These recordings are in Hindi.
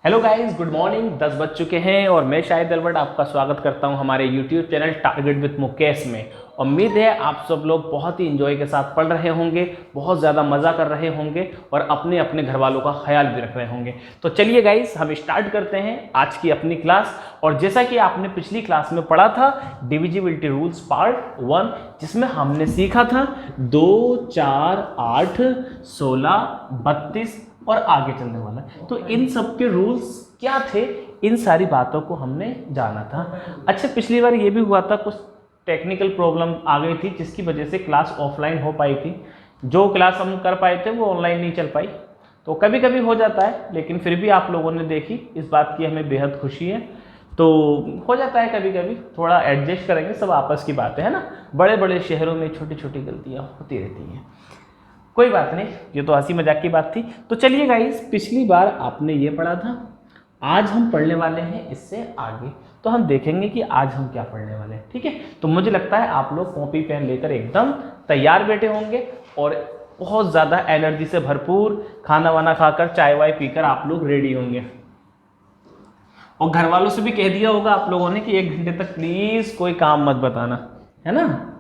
Hello guys, good morning. 10 बज चुके हैं और मैं शाहिद अलवर्ट आपका स्वागत करता हूं हमारे YouTube channel target with Mukesh में। उम्मीद है आप सब लोग बहुत ही इंजॉय के साथ पढ़ रहे होंगे, बहुत ज़्यादा मज़ा कर रहे होंगे और अपने अपने घर वालों का ख्याल भी रख रहे होंगे। तो चलिए गाइस, हम स्टार्ट करते हैं आज की अपनी क्लास। और जैसा कि आपने पिछली क्लास में पढ़ा था डिविजिबिलिटी रूल्स पार्ट 1, जिसमें हमने सीखा था 2, 4, 8, 16, 32 और आगे चलने वाला। तो इन सब के रूल्स क्या थे, इन सारी बातों को हमने जाना था। अच्छा, पिछली बार ये भी हुआ था, कुछ टेक्निकल प्रॉब्लम आ गई थी जिसकी वजह से क्लास ऑफलाइन हो पाई थी। जो क्लास हम कर पाए थे वो ऑनलाइन नहीं चल पाई। तो कभी कभी हो जाता है, लेकिन फिर भी आप लोगों ने देखी, इस बात की हमें बेहद खुशी है। तो हो जाता है कभी कभी, थोड़ा एडजस्ट करेंगे, सब आपस की बातें है ना। बड़े बड़े शहरों में छोटी छोटी गलतियाँ होती रहती हैं, कोई बात नहीं, ये तो हंसी मजाक की बात थी। तो चलिए गाइस, पिछली बार आपने ये पढ़ा था, आज हम पढ़ने वाले हैं इससे आगे। तो हम देखेंगे कि आज हम क्या पढ़ने वाले हैं, ठीक है। तो मुझे लगता है आप लोग कॉपी पेन लेकर एकदम तैयार बैठे होंगे और बहुत ज़्यादा एनर्जी से भरपूर खाना वाना खाकर चाय वाय पीकर आप लोग रेडी होंगे। और घर वालों से भी कह दिया होगा आप लोगों ने कि 1 घंटे तक प्लीज़ कोई काम मत बताना, है ना।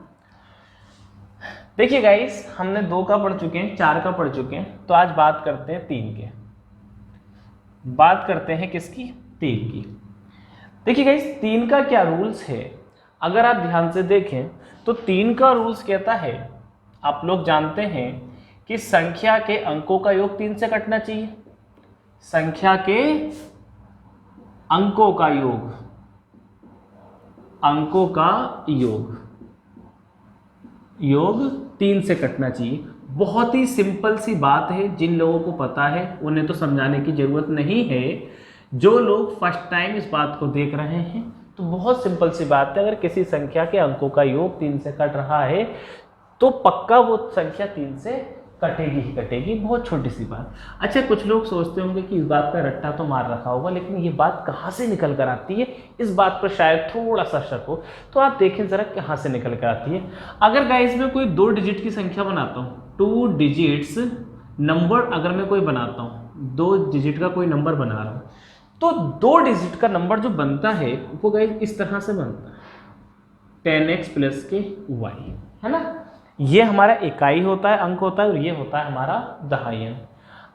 देखिए गाइस, हमने 2 का पढ़ चुके हैं, 4 का पढ़ चुके हैं, तो आज बात करते हैं 3 के। बात करते हैं किसकी? 3 की। देखिए गाइस, 3 का क्या रूल्स है, अगर आप ध्यान से देखें तो 3 का रूल्स कहता है, आप लोग जानते हैं कि संख्या के अंकों का योग 3 से कटना चाहिए। संख्या के अंकों का योग, अंकों का योग 3 से कटना चाहिए। बहुत ही सिंपल सी बात है, जिन लोगों को पता है उन्हें तो समझाने की जरूरत नहीं है। जो लोग फर्स्ट टाइम इस बात को देख रहे हैं, तो बहुत सिंपल सी बात है, अगर किसी संख्या के अंकों का योग 3 से कट रहा है तो पक्का वो संख्या 3 से कटेगी ही कटेगी। बहुत छोटी सी बात। अच्छा, कुछ लोग सोचते होंगे कि इस बात का रट्टा तो मार रखा होगा, लेकिन ये बात कहाँ से निकल कर आती है, इस बात पर शायद थोड़ा सा शक हो। तो आप देखें जरा कहाँ से निकल कर आती है। अगर गाइस में कोई 2 डिजिट की संख्या बनाता हूँ, 2 डिजिट्स नंबर अगर मैं कोई बनाता हूँ, 2 डिजिट का कोई नंबर बना रहा हूँ, तो 2 डिजिट का नंबर जो बनता है वो गाइस इस तरह से बनता है, 10x प्लस के y, है ना। ये हमारा इकाई होता है, अंक होता है, और ये होता है हमारा दहाई अंक।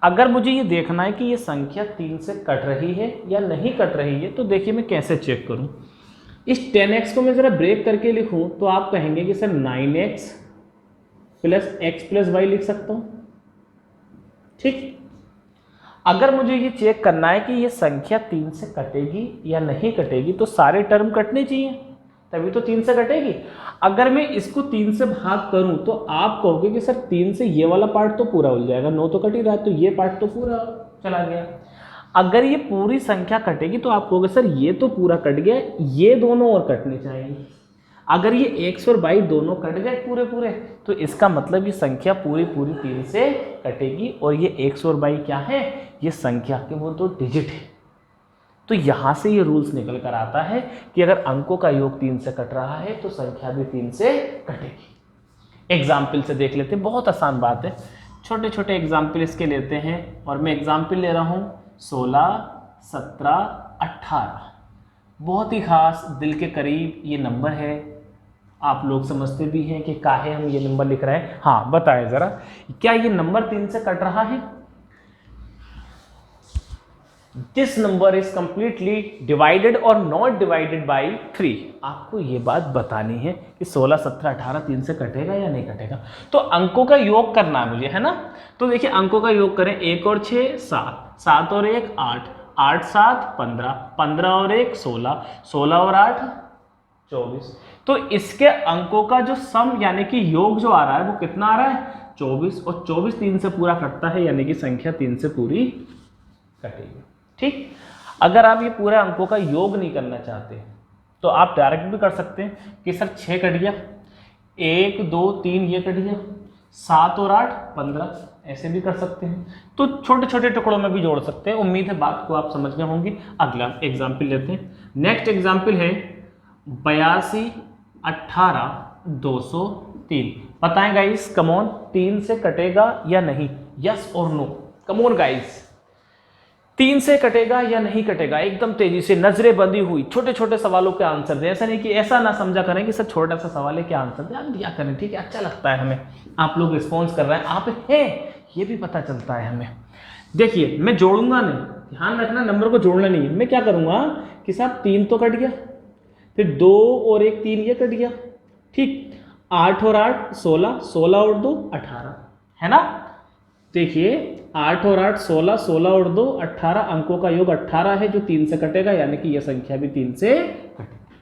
अगर मुझे ये देखना है कि ये संख्या 3 से कट रही है या नहीं कट रही है, तो देखिए मैं कैसे चेक करूं। इस 10x को मैं ज़रा ब्रेक करके लिखूं तो आप कहेंगे कि sir 9x plus x plus Y लिख सकता हूं, ठीक। अगर मुझे ये चेक करना है कि ये संख्या 3 से कटेगी या नहीं कटेगी, तो सारे टर्म कटने चाहिए, तभी तो 3 से कटेगी। अगर मैं इसको 3 से भाग करूं तो आप कहोगे कि सर 3 से ये वाला पार्ट तो पूरा हो जाएगा, 9 तो कट ही रहा है, तो ये पार्ट तो पूरा चला गया। अगर ये पूरी संख्या कटेगी तो आप कहोगे सर ये तो पूरा कट गया, ये दोनों और कटने चाहिए। अगर ये x और y दोनों कट गए पूरे पूरे, तो इसका मतलब ये संख्या पूरी पूरी 3 से कटेगी। और ये x और y क्या है, ये संख्या के वो 2 डिजिट है। तो यहाँ से ये रूल्स निकल कर आता है कि अगर अंकों का योग 3 से कट रहा है तो संख्या भी 3 से कटेगी। एग्जाम्पल से देख लेते हैं, बहुत आसान बात है, छोटे छोटे एग्जाम्पल इसके लेते हैं। और मैं एग्जाम्पल ले रहा हूँ 16, 17, 18। बहुत ही खास, दिल के करीब ये नंबर है। आप लोग समझते भी हैं कि काहे हम ये नंबर लिख रहे हैं। हाँ बताएं ज़रा, क्या ये नंबर 3 से कट रहा है? This number is completely divided और नॉट डिवाइडेड बाई 3। आपको ये बात बतानी है कि 16, 17, 18 3 से कटेगा या नहीं कटेगा। तो अंकों का योग करना है मुझे, है ना। तो देखिए अंकों का योग करें, 1 और 6 7, 7 और 1 8, 8 7 15, 15 और 1 16, 16 और 8 24। तो इसके अंकों का जो सम यानी कि योग जो आ रहा है वो कितना आ रहा है? 24। और 24 3 से पूरा कटता है, यानी कि संख्या 3 से पूरी कटेगी, ठीक। अगर आप ये पूरे अंकों का योग नहीं करना चाहते तो आप डायरेक्ट भी कर सकते हैं कि सर 6 कट गया, 1 2 3 ये कट गया, 7 और 8 15, ऐसे भी कर सकते हैं। तो छोटे छोटे टुकड़ों में भी जोड़ सकते हैं। उम्मीद है बात को आप समझ गए होंगे। अगला एग्जाम्पल लेते हैं। नेक्स्ट एग्जाम्पल है 82, 18, 203। बताएं गाइस, कमॉन, 3 से कटेगा या नहीं? यस और नो, कमॉन गाइस। 3 से कटेगा या नहीं कटेगा, एकदम तेजी से नजरें बंधी हुई छोटे छोटे सवालों के आंसर दें। ऐसा नहीं कि ऐसा ना समझा करें कि सर छोटा सा सवाल है क्या आंसर दें, आप दिया करें, ठीक है, अच्छा लगता है हमें, आप लोग रिस्पॉन्स कर रहे हैं, आप हैं, ये भी पता चलता है हमें। देखिए मैं जोड़ूंगा नहीं, ध्यान रखना नंबर को जोड़ना नहीं है। मैं क्या करूंगा कि साहब 3 तो कट गया, फिर 2 और 1 3 ये कट गया, ठीक, 8 और 8 16, 16 और 2 18, है ना। देखिए 8 और 8 16, 16 और 2 18, अंकों का योग 18 है जो 3 से कटेगा, यानी कि यह संख्या भी 3 से कटेगी।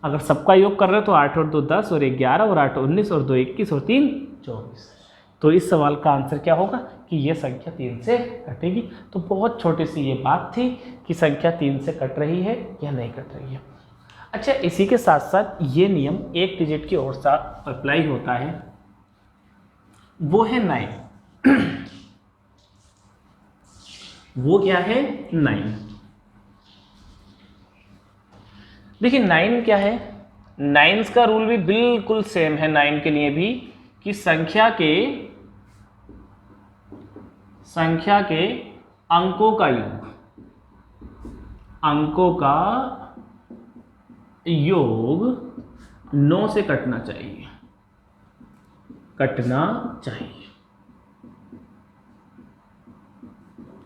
अगर सबका योग कर रहे हो तो 8 और 2 10 और 1 11 और 8 19 और 2 21 और 3 24। तो इस सवाल का आंसर क्या होगा कि यह संख्या 3 से कटेगी। तो बहुत छोटी सी ये बात थी कि संख्या 3 से कट रही है या नहीं कट रही है। अच्छा, इसी के साथ साथ ये नियम एक डिजिट की ओर से अप्लाई होता है, वो है 9। वो क्या है 9। देखिए 9 क्या है, 9 का रूल भी बिल्कुल सेम है 9 के लिए भी, कि संख्या के अंकों का योग, अंकों का योग 9 से कटना चाहिए, कटना चाहिए,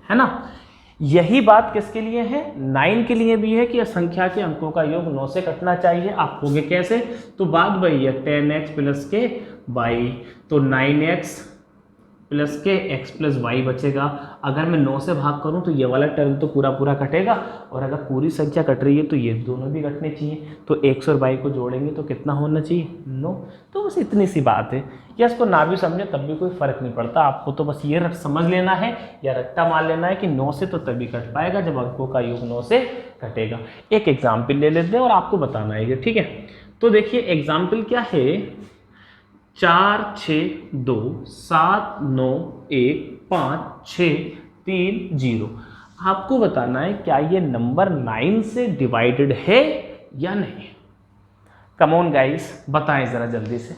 है ना। यही बात किसके लिए है, 9 के लिए भी है कि संख्या के अंकों का योग 9 से कटना चाहिए। आप कहोगे कैसे, तो बात वही है 10x प्लस के y, तो 9x प्लस के x प्लस y बचेगा। अगर मैं 9 से भाग करूं तो ये वाला टर्म तो पूरा पूरा कटेगा, और अगर पूरी संख्या कट रही है तो ये दोनों भी कटने चाहिए। तो x और y को जोड़ेंगे तो कितना होना चाहिए 9। तो बस इतनी सी बात है, या इसको ना भी समझे तब भी कोई फर्क नहीं पड़ता, आपको तो बस ये समझ लेना है या रट्टा मार लेना है कि 9 से तो तभी कट पाएगा जब अंकों का योग 9 से कटेगा। एक एग्जाम्पल ले लेते हैं और आपको बताना है, ठीक है। तो देखिए एग्जाम्पल क्या है, 4 6 2 7 9 1 5 6 3 0। आपको बताना है क्या ये नंबर 9 से डिवाइडेड है या नहीं। कम ऑन गाइस, बताएं जरा जल्दी से,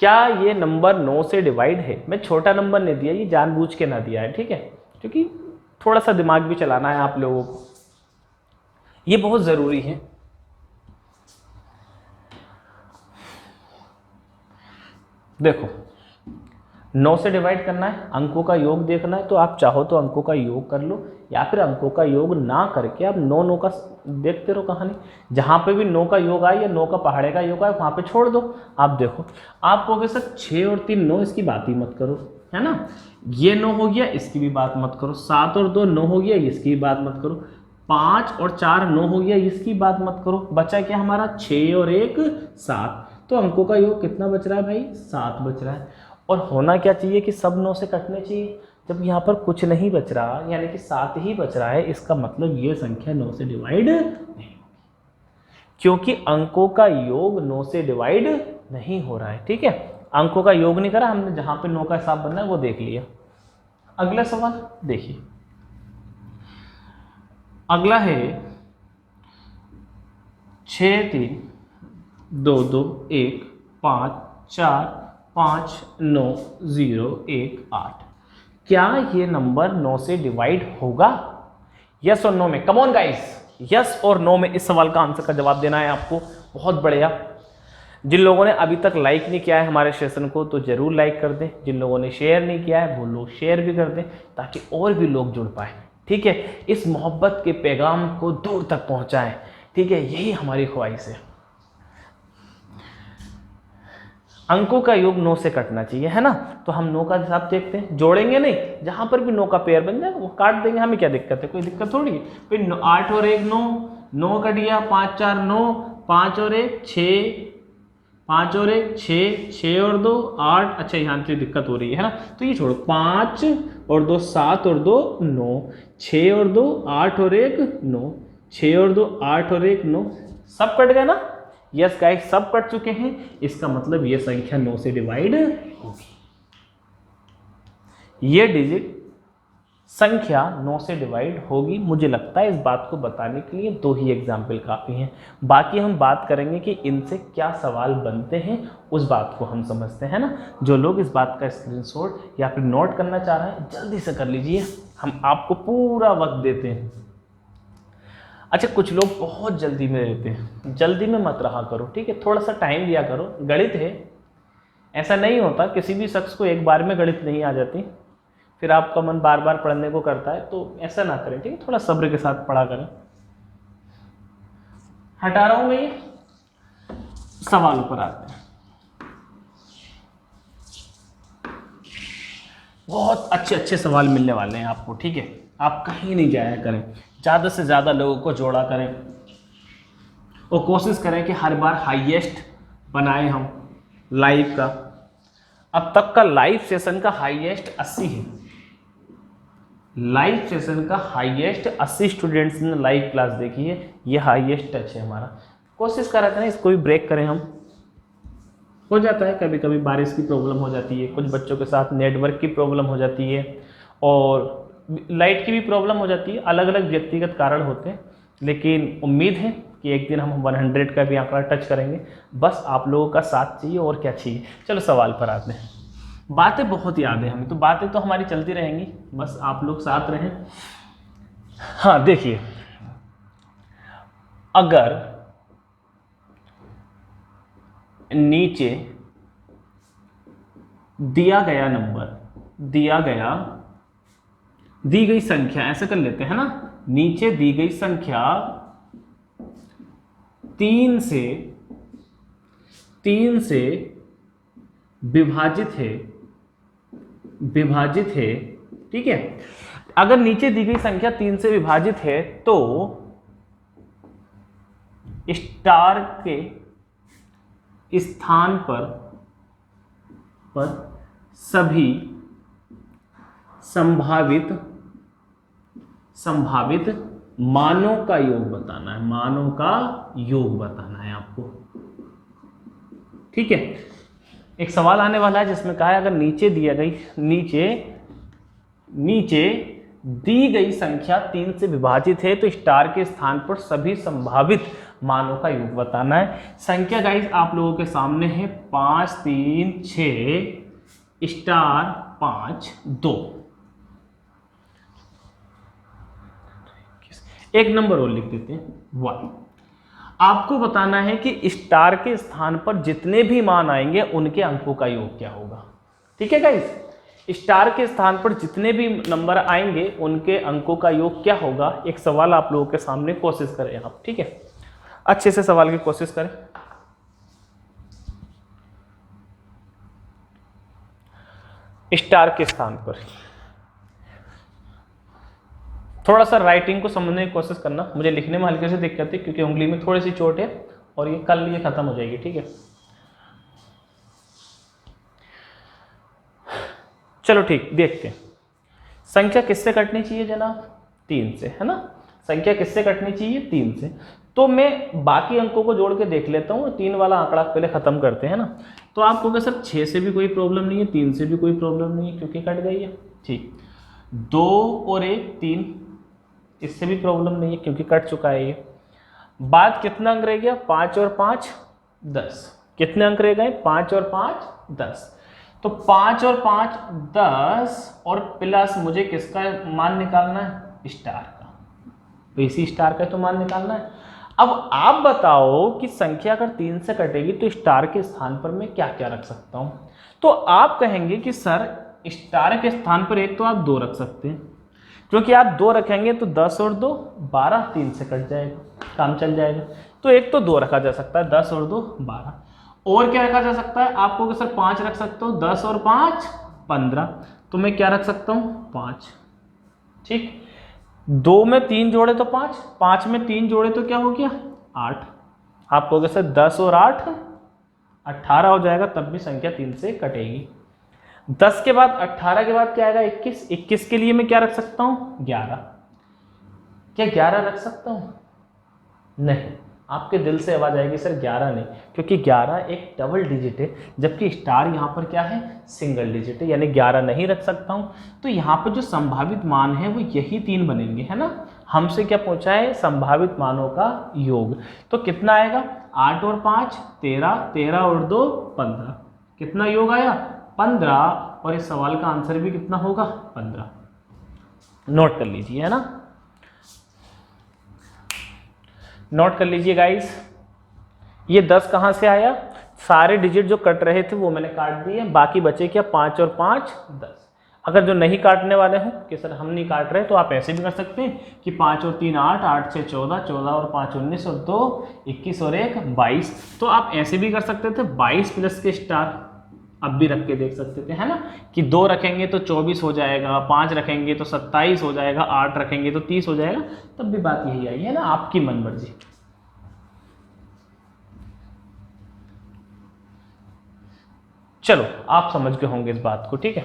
क्या ये नंबर 9 से डिवाइड है। मैं छोटा नंबर नहीं दिया, ये जानबूझ के ना दिया है, ठीक है, क्योंकि थोड़ा सा दिमाग भी चलाना है आप लोगों को, ये बहुत ज़रूरी है। देखो 9 से डिवाइड करना है, अंकों का योग देखना है, तो आप चाहो तो अंकों का योग कर लो, या फिर अंकों का योग ना करके आप 9 9 का देखते रहो कहानी। जहाँ पे भी 9 का योग आए या 9 का पहाड़े का योग आए वहाँ पे छोड़ दो। आप देखो, आप कहोगे सर 6 और 3 9, इसकी बात ही मत करो, है ना। ये 9 हो गया, इसकी भी बात मत करो। 7 और 2 9 हो गया, इसकी भी बात मत करो। 5 और 4 9 हो गया, इसकी बात मत करो। बचा क्या हमारा 6 और 1 7। तो अंकों का योग कितना बच रहा है भाई 7 बच रहा है। और होना क्या चाहिए कि सब 9 से कटने चाहिए। जब यहाँ पर कुछ नहीं बच रहा, यानी कि 7 ही बच रहा है, इसका मतलब ये संख्या 9 से डिवाइड नहीं होगी, क्योंकि अंकों का योग 9 से डिवाइड नहीं हो रहा है, ठीक है। अंकों का योग नहीं करा हमने, जहाँ पे 9 का हिसाब बनना है वो देख लिया। अगला सवाल देखिए, अगला है 6 3 2 2 1 5 4 5 9 0 1 8। क्या ये नंबर 9 से डिवाइड होगा, यस और नो में। कम ऑन गाइस, यस और नो में इस सवाल का आंसर का जवाब देना है आपको। बहुत बढ़िया। जिन लोगों ने अभी तक लाइक नहीं किया है हमारे सेशन को तो जरूर लाइक कर दें। जिन लोगों ने शेयर नहीं किया है वो लोग शेयर भी कर दें, ताकि और भी लोग जुड़ पाए, ठीक है। इस मोहब्बत के पैगाम को दूर तक पहुंचाएं, ठीक है, यही हमारी ख्वाहिश है। अंकों का योग 9 से कटना चाहिए, है ना। तो हम 9 का हिसाब देखते हैं, जोड़ेंगे नहीं, जहां पर भी 9 का पेयर बन जाए वो काट देंगे, हमें क्या दिक्कत है, कोई दिक्कत थोड़ी है। फिर 8 और 1 9, 9 कट गया, 5 4 9, 5 और 1 6, 5 और 1 6, 6 और 2 8। अच्छा यहाँ से दिक्कत हो रही है ना, तो ये छोड़ो। 5 और 2 7 और 2 9, 6 और 2 8 और 1 9, 6 और 2 8 और 1 9। सब कट गए ना, यस गाइस सब कट चुके हैं। इसका मतलब ये संख्या 9 से डिवाइड होगी। ये डिजिट संख्या 9 से डिवाइड होगी। मुझे लगता है इस बात को बताने के लिए 2 ही एग्जाम्पल काफ़ी हैं। बाकी हम बात करेंगे कि इनसे क्या सवाल बनते हैं, उस बात को हम समझते हैं ना। जो लोग इस बात का स्क्रीनशॉट या फिर नोट करना चाह रहे हैं जल्दी से कर लीजिए, हम आपको पूरा वक्त देते हैं। अच्छा, कुछ लोग बहुत जल्दी में रहते हैं, जल्दी में मत रहा करो, ठीक है, थोड़ा सा टाइम दिया करो। गणित है, ऐसा नहीं होता किसी भी शख्स को एक बार में गणित नहीं आ जाती, फिर आपका मन बार बार पढ़ने को करता है, तो ऐसा ना करें, ठीक है, थोड़ा सब्र के साथ पढ़ा करें। हटा रहा हूं मैं ये, सवाल पर आते हैं। बहुत अच्छे अच्छे सवाल मिलने वाले हैं आपको, ठीक है, आप कहीं नहीं जाया करें, ज़्यादा से ज़्यादा लोगों को जोड़ा करें और कोशिश करें कि हर बार हाईएस्ट बनाएं हम लाइव का। अब तक का लाइव सेशन का हाईएस्ट 80 है, लाइव सेशन का हाईएस्ट 80 स्टूडेंट्स ने लाइव क्लास देखी है, ये हाईएस्ट टच है हमारा। कोशिश करा करें इसको भी ब्रेक करें हम। हो जाता है कभी कभी बारिश की प्रॉब्लम हो जाती है, कुछ बच्चों के साथ नेटवर्क की प्रॉब्लम हो जाती है और लाइट की भी प्रॉब्लम हो जाती है, अलग अलग व्यक्तिगत कारण होते हैं, लेकिन उम्मीद है कि एक दिन हम 100 का भी आंकड़ा टच करेंगे। बस आप लोगों का साथ चाहिए, और क्या चाहिए। चलो सवाल पर आते हैं। बातें बहुत याद है हमें, तो बातें तो हमारी चलती रहेंगी, बस आप लोग साथ रहें। हाँ देखिए, अगर नीचे दिया गया नंबर, दी गई संख्या, ऐसे कर लेते हैं ना, नीचे दी गई संख्या 3 से विभाजित है, ठीक है। अगर नीचे दी गई संख्या 3 से विभाजित है तो स्टार के स्थान पर सभी संभावित मानों का योग बताना है, मानों का योग बताना है आपको, ठीक है। एक सवाल आने वाला है जिसमें कहा है अगर नीचे दी गई संख्या 3 से विभाजित है तो स्टार के स्थान पर सभी संभावित मानों का योग बताना है। संख्या गाइस आप लोगों के सामने है 5 3 6 स्टार 5 2। एक नंबर और लिख देते हैं 1। आपको बताना है कि स्टार के स्थान पर जितने भी मान आएंगे उनके अंकों का योग क्या होगा, ठीक है गाइस। स्टार के स्थान पर जितने भी नंबर आएंगे उनके अंकों का योग क्या होगा। एक सवाल आप लोगों के सामने, कोशिश करें आप, ठीक है, अच्छे से सवाल की कोशिश करें। स्टार के स्थान पर थोड़ा सा राइटिंग को समझने की कोशिश करना, मुझे लिखने में हल्के से दिक्कत है क्योंकि उंगली में थोड़ी सी चोट है और ये कल ये खत्म हो जाएगी, ठीक है। चलो ठीक, देखते हैं संख्या किससे कटनी चाहिए जनाब, 3 से, है ना। संख्या किससे कटनी चाहिए, 3 से। तो मैं बाकी अंकों को जोड़ के देख लेता हूँ, 3 वाला आंकड़ा पहले खत्म करते हैं ना। तो आप कहोगे सर 6 से भी कोई प्रॉब्लम नहीं है, 3 से भी कोई प्रॉब्लम नहीं है क्योंकि कट गई है, ठीक। 2 और 1 3, इससे भी प्रॉब्लम नहीं है क्योंकि कट चुका है ये। बाद कितना अंक रह गया, 5 और 5 10। कितने अंक रह गए, 5 और 5 10। तो 5 और 5 10 और प्लस मुझे किसका मान निकालना है, स्टार का। तो इसी स्टार का तो मान निकालना है। अब आप बताओ कि संख्या अगर 3 से कटेगी तो स्टार के स्थान पर मैं क्या क्या रख सकता हूं। तो आप कहेंगे कि सर स्टार के स्थान पर एक तो आप 2 रख सकते हैं, क्योंकि आप 2 रखेंगे तो 10 और 2 12, 3 से कट जाएगा, काम चल जाएगा। तो एक तो 2 रखा जा सकता है, 10 और 2 12। और क्या रखा जा सकता है, आपको सर 5 रख सकता हूँ, 10 और 5 15। तो मैं क्या रख सकता हूँ, 5, ठीक। 2 में 3 जोड़े तो 5, 5 में 3 जोड़े तो क्या हो गया 8। आप कहोगे सर 10 और 8 18 हो जाएगा, तब भी संख्या 3 से कटेगी। 10 के बाद 18 के बाद क्या आएगा 21। 21 के लिए मैं क्या रख सकता हूँ 11। क्या 11 रख सकता हूँ, नहीं। आपके दिल से आवाज़ आएगी सर 11 नहीं, क्योंकि 11 एक डबल डिजिट है, जबकि स्टार यहाँ पर क्या है, सिंगल डिजिट है, यानी 11 नहीं रख सकता हूँ। तो यहाँ पर जो संभावित मान है वो यही 3 बनेंगे, है ना। हमसे क्या पूछा है, संभावित मानों का योग। तो कितना आएगा, 8 और 5 13, 13 और 2 15, कितना योग आया 15। और इस सवाल का आंसर भी कितना होगा 15। नोट कर लीजिए, है ना, नोट कर लीजिए गाइस। ये 10 कहाँ से आया, सारे डिजिट जो कट रहे थे वो मैंने काट दिए, बाकी बचे क्या 5 और 5 10। अगर जो नहीं काटने वाले हों कि सर हम नहीं काट रहे, तो आप ऐसे भी कर सकते हैं कि 5 और 3 8, 8 6 14, 14 और 5 19 और 2 21 और 1 22। तो आप ऐसे भी कर सकते थे 22 प्लस के स्टार, अब भी रख के देख सकते थे, है ना, कि 2 रखेंगे तो 24 हो जाएगा, 5 रखेंगे तो 27 हो जाएगा, 8 रखेंगे तो 30 हो जाएगा। तब भी बात यही आई है ना, आपकी मन मर्जी। चलो आप समझ गए होंगे इस बात को, ठीक है।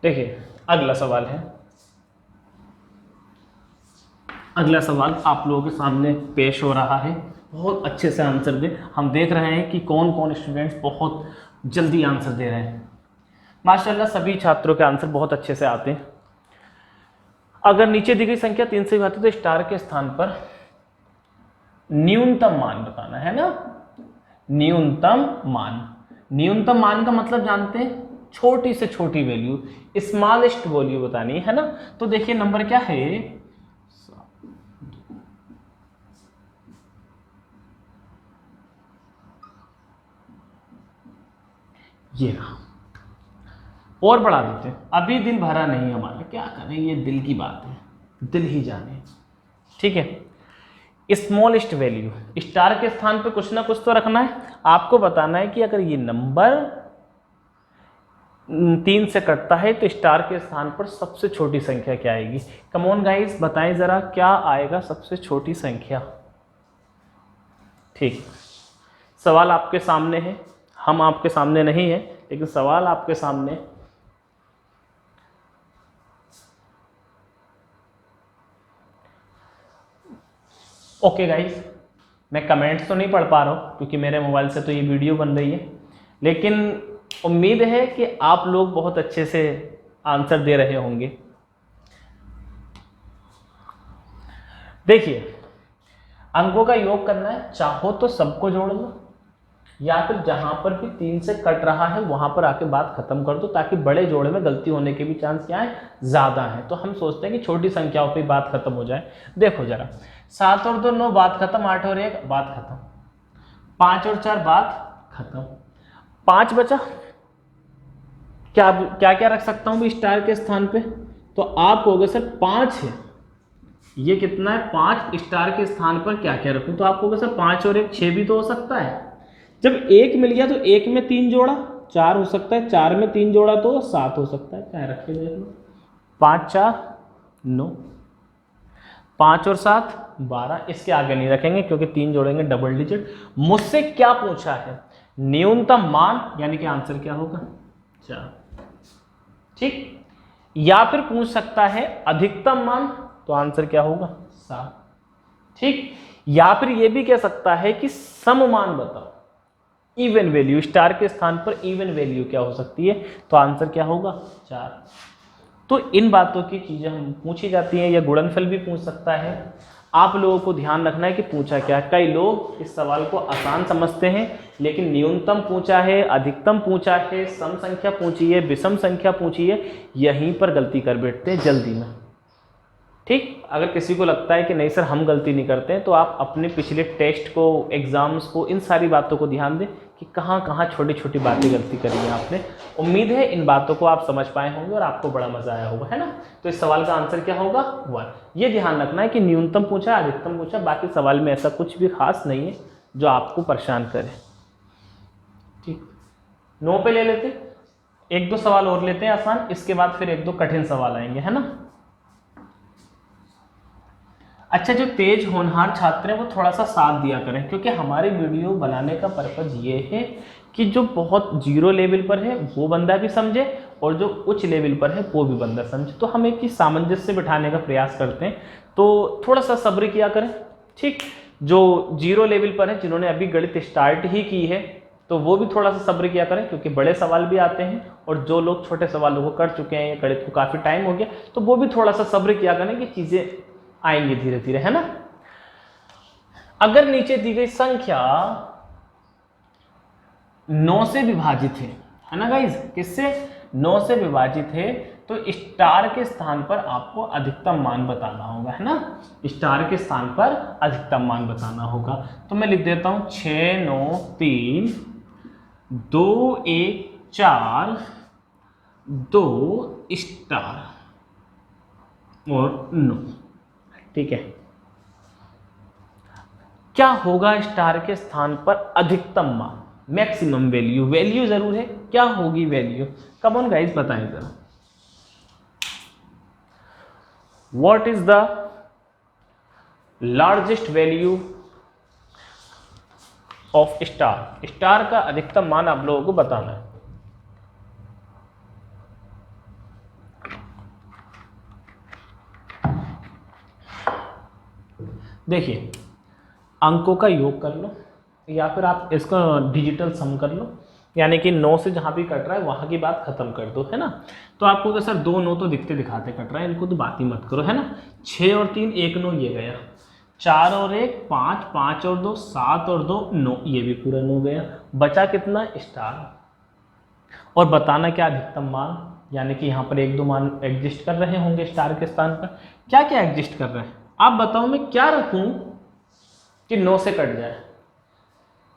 देखिए अगला सवाल है, अगला सवाल आप लोगों के सामने पेश हो रहा है, बहुत अच्छे से आंसर दें। हम देख रहे हैं कि कौन कौन स्टूडेंट्स बहुत जल्दी आंसर दे रहे हैं। माशाल्लाह सभी छात्रों के आंसर बहुत अच्छे से आते हैं। अगर नीचे दी गई संख्या 3 से घाती तो स्टार के स्थान पर न्यूनतम मान बताना है ना, न्यूनतम मान। न्यूनतम मान का मतलब जानते हैं, छोटी से छोटी वैल्यू, स्मॉलेस्ट वैल्यू बतानी है ना। तो देखिए नंबर क्या है, ये रहा। और बढ़ा देते हैं, अभी दिन भरा नहीं हमारा, क्या करें, ये दिल की बात है, दिल ही जाने, ठीक है। स्मॉलेस्ट वैल्यू, स्टार के स्थान पे कुछ ना कुछ तो रखना है। आपको बताना है कि अगर ये नंबर 3 से कटता है तो स्टार के स्थान पर सबसे छोटी संख्या क्या आएगी। कम ऑन गाइस बताएं जरा, क्या आएगा सबसे छोटी संख्या। ठीक, सवाल आपके सामने है, हम आपके सामने नहीं है, लेकिन सवाल आपके सामने। ओके गाइस, मैं कमेंट्स तो नहीं पढ़ पा रहा हूँ क्योंकि मेरे मोबाइल से तो ये वीडियो बन रही है, लेकिन उम्मीद है कि आप लोग बहुत अच्छे से आंसर दे रहे होंगे। देखिए अंकों का योग करना है, चाहो तो सबको जोड़ लो, या फिर जहां पर भी 3 से कट रहा है वहां पर आके बात खत्म कर दो, ताकि बड़े जोड़े में गलती होने के भी चांस क्या है, ज्यादा है। तो हम सोचते हैं कि छोटी संख्याओं पे बात खत्म हो जाए। देखो जरा, 7 और 2 9 बात खत्म, 8 और 1 बात खत्म, 5 और 4 बात खत्म, 5 बचा। क्या क्या क्या रख सकता हूं भी स्टार के स्थान पे, तो आप कहोगे सर 5 है, ये कितना है 5, स्टार के स्थान पर क्या क्या रखूं, तो आप कहोगे सर 5 और 1 6 भी तो हो सकता है। जब 1 मिल गया तो 1 में 3 जोड़ा 4 हो सकता है, 4 में 3 जोड़ा तो 7 हो सकता है, क्या रख के देख लो, 5 4 9, 5 और 7 12, इसके आगे नहीं रखेंगे क्योंकि 3 जोड़ेंगे डबल डिजिट। मुझसे क्या पूछा है, न्यूनतम मान, यानी कि आंसर क्या होगा 4, ठीक। या फिर पूछ सकता है अधिकतम मान, तो आंसर क्या होगा 7, ठीक। या फिर यह भी कह सकता है कि सम मान बताओ, इवन वैल्यू, स्टार के स्थान पर इवन वैल्यू क्या हो सकती है, तो आंसर क्या होगा 4। तो इन बातों की चीजें हम पूछी जाती हैं, या गुणनफल भी पूछ सकता है। आप लोगों को ध्यान रखना है कि पूछा क्या है। कई लोग इस सवाल को आसान समझते हैं, लेकिन न्यूनतम पूछा है, अधिकतम पूछा है, सम संख्या पूछी है, विषम संख्या पूछी है, यहीं पर गलती कर बैठते हैं जल्दी में, ठीक। अगर किसी को लगता है कि नहीं सर हम गलती नहीं करते हैं, तो आप अपने पिछले टेस्ट को, एग्जाम्स को, इन सारी बातों को ध्यान दें कि कहाँ कहाँ छोटी छोटी बातें गलती करी है आपने। उम्मीद है इन बातों को आप समझ पाए होंगे और आपको बड़ा मजा आया होगा, है ना। तो इस सवाल का आंसर क्या होगा 1। ये ध्यान रखना है कि न्यूनतम पूछा, अधिकतम पूछा, बाकी सवाल में ऐसा कुछ भी खास नहीं है जो आपको परेशान करे, ठीक। 9 पे ले लेते, 1-2 सवाल और लेते हैं आसान, इसके बाद फिर 1-2 कठिन सवाल आएंगे, है ना। अच्छा, जो तेज होनहार छात्र हैं वो थोड़ा सा साथ दिया करें, क्योंकि हमारी वीडियो बनाने का पर्पज ये है कि जो बहुत जीरो लेवल पर है वो बंदा भी समझे, और जो उच्च लेवल पर है वो भी बंदा समझे। तो हम एक ही सामंजस्य बिठाने का प्रयास करते हैं, तो थोड़ा सा सब्र किया करें, ठीक। जो 0 लेवल पर है, जिन्होंने अभी गणित स्टार्ट ही की है, तो वो भी थोड़ा सा सब्र किया करें, क्योंकि बड़े सवाल भी आते हैं, और जो लोग छोटे सवालों को कर चुके हैं, गणित को काफ़ी टाइम हो गया, तो वो भी थोड़ा सा सब्र किया करें कि चीज़ें आएंगी धीरे धीरे, है ना। अगर नीचे दी गई संख्या 9 से विभाजित है ना गाइज, किससे, 9 से विभाजित है, तो स्टार के स्थान पर आपको अधिकतम मान बताना होगा, है ना। स्टार के स्थान पर अधिकतम मान बताना होगा। तो मैं लिख देता हूं 6 9 3 2 1 4 2 स्टार और 9, ठीक है। क्या होगा स्टार के स्थान पर अधिकतम मान, मैक्सिमम वैल्यू, वैल्यू जरूर है, क्या होगी वैल्यू, कम ऑन गाइस बताएं जरा। What is the largest value of star, star का अधिकतम मान आप लोगों को बताना है। देखिए, अंकों का योग कर लो, या फिर आप इसका डिजिटल सम कर लो, यानी कि 9 से जहां भी कट रहा है वहां की बात खत्म कर दो, है ना। तो आपको सर 2 9 तो दिखते दिखाते कट रहा है, इनको तो बात ही मत करो, है ना। 6 और 3 1 9 ये गया, 4 और 1 5, 5 और 2 7 और 2 9, ये भी पूरा 9 गया। बचा कितना, स्टार। और बताना क्या अधिकतम मान, यानी कि यहाँ पर 1 2 मान एग्जिस्ट कर रहे होंगे स्टार के स्थान पर। क्या क्या एग्जिस्ट कर रहे हैं आप बताओ, मैं क्या रखूं कि 9 से कट जाए।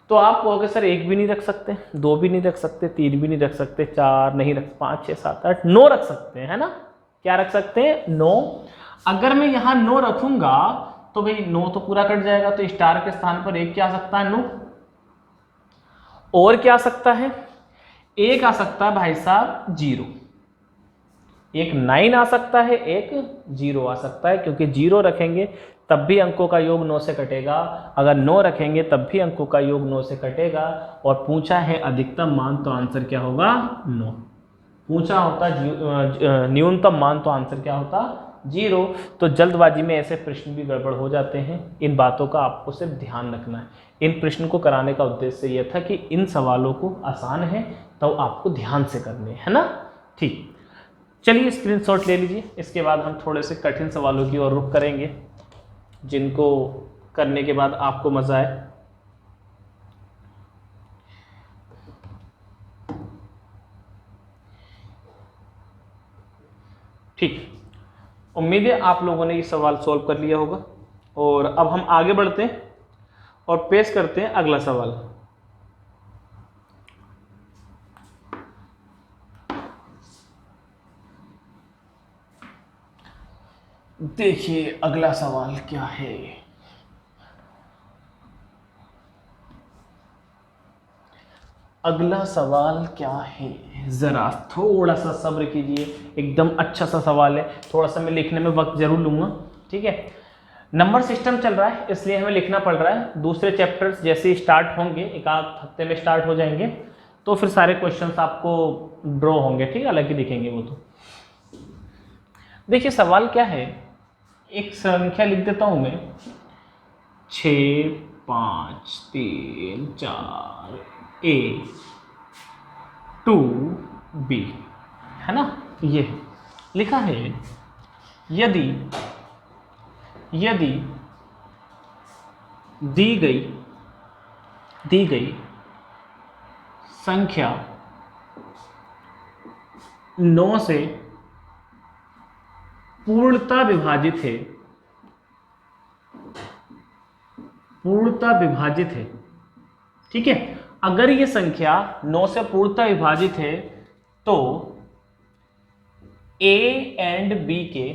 तो आप कहोगे सर 1 भी नहीं रख सकते, 2 भी नहीं रख सकते, 3 भी नहीं रख सकते, 4 नहीं रख, 5 6 7 8 9 रख सकते हैं, है ना। क्या रख सकते हैं, 9। अगर मैं यहाँ 9 रखूंगा तो भाई 9 तो पूरा कट जाएगा, तो स्टार के स्थान पर एक क्या आ सकता है, 9। और क्या आ सकता है, एक आ सकता है भाई साहब 0, एक 9 आ सकता है, एक 0 आ सकता है, क्योंकि 0 रखेंगे तब भी अंकों का योग 9 से कटेगा, अगर 9 रखेंगे तब भी अंकों का योग 9 से कटेगा। और पूछा है अधिकतम मान, तो आंसर क्या होगा, 9। पूछा होता न्यूनतम मान, तो आंसर क्या होता, 0। तो जल्दबाजी में ऐसे प्रश्न भी गड़बड़ हो जाते हैं, इन बातों का आपको सिर्फ ध्यान रखना है। इन प्रश्न को कराने का उद्देश्य यह था कि इन सवालों को आसान है तो आपको ध्यान से करने, है ना, ठीक। चलिए स्क्रीनशॉट ले लीजिए, इसके बाद हम थोड़े से कठिन सवालों की ओर रुख करेंगे, जिनको करने के बाद आपको मजा आए। ठीक, उम्मीद है आप लोगों ने ये सवाल सॉल्व कर लिया होगा। और अब हम आगे बढ़ते हैं और पेश करते हैं अगला सवाल। देखिए अगला सवाल क्या है। अगला सवाल क्या है, जरा थोड़ा सा सब्र कीजिए, एकदम अच्छा सा सवाल है, थोड़ा सा मैं लिखने में वक्त जरूर लूंगा, ठीक है। नंबर सिस्टम चल रहा है इसलिए हमें लिखना पड़ रहा है। दूसरे चैप्टर्स जैसे ही स्टार्ट होंगे, एक आध हफ्ते में स्टार्ट हो जाएंगे, तो फिर सारे क्वेश्चंस आपको ड्रॉ होंगे, ठीक है, अलग ही दिखेंगे वो। तो देखिए सवाल क्या है, एक संख्या लिख देता हूं मैं, 6 5 3 4 A 2 B, है ना, ये लिखा है। यदि दी गई संख्या 9 से पूर्णतः विभाजित है, ठीक है। अगर ये संख्या 9 से पूर्णतः विभाजित है तो A एंड B के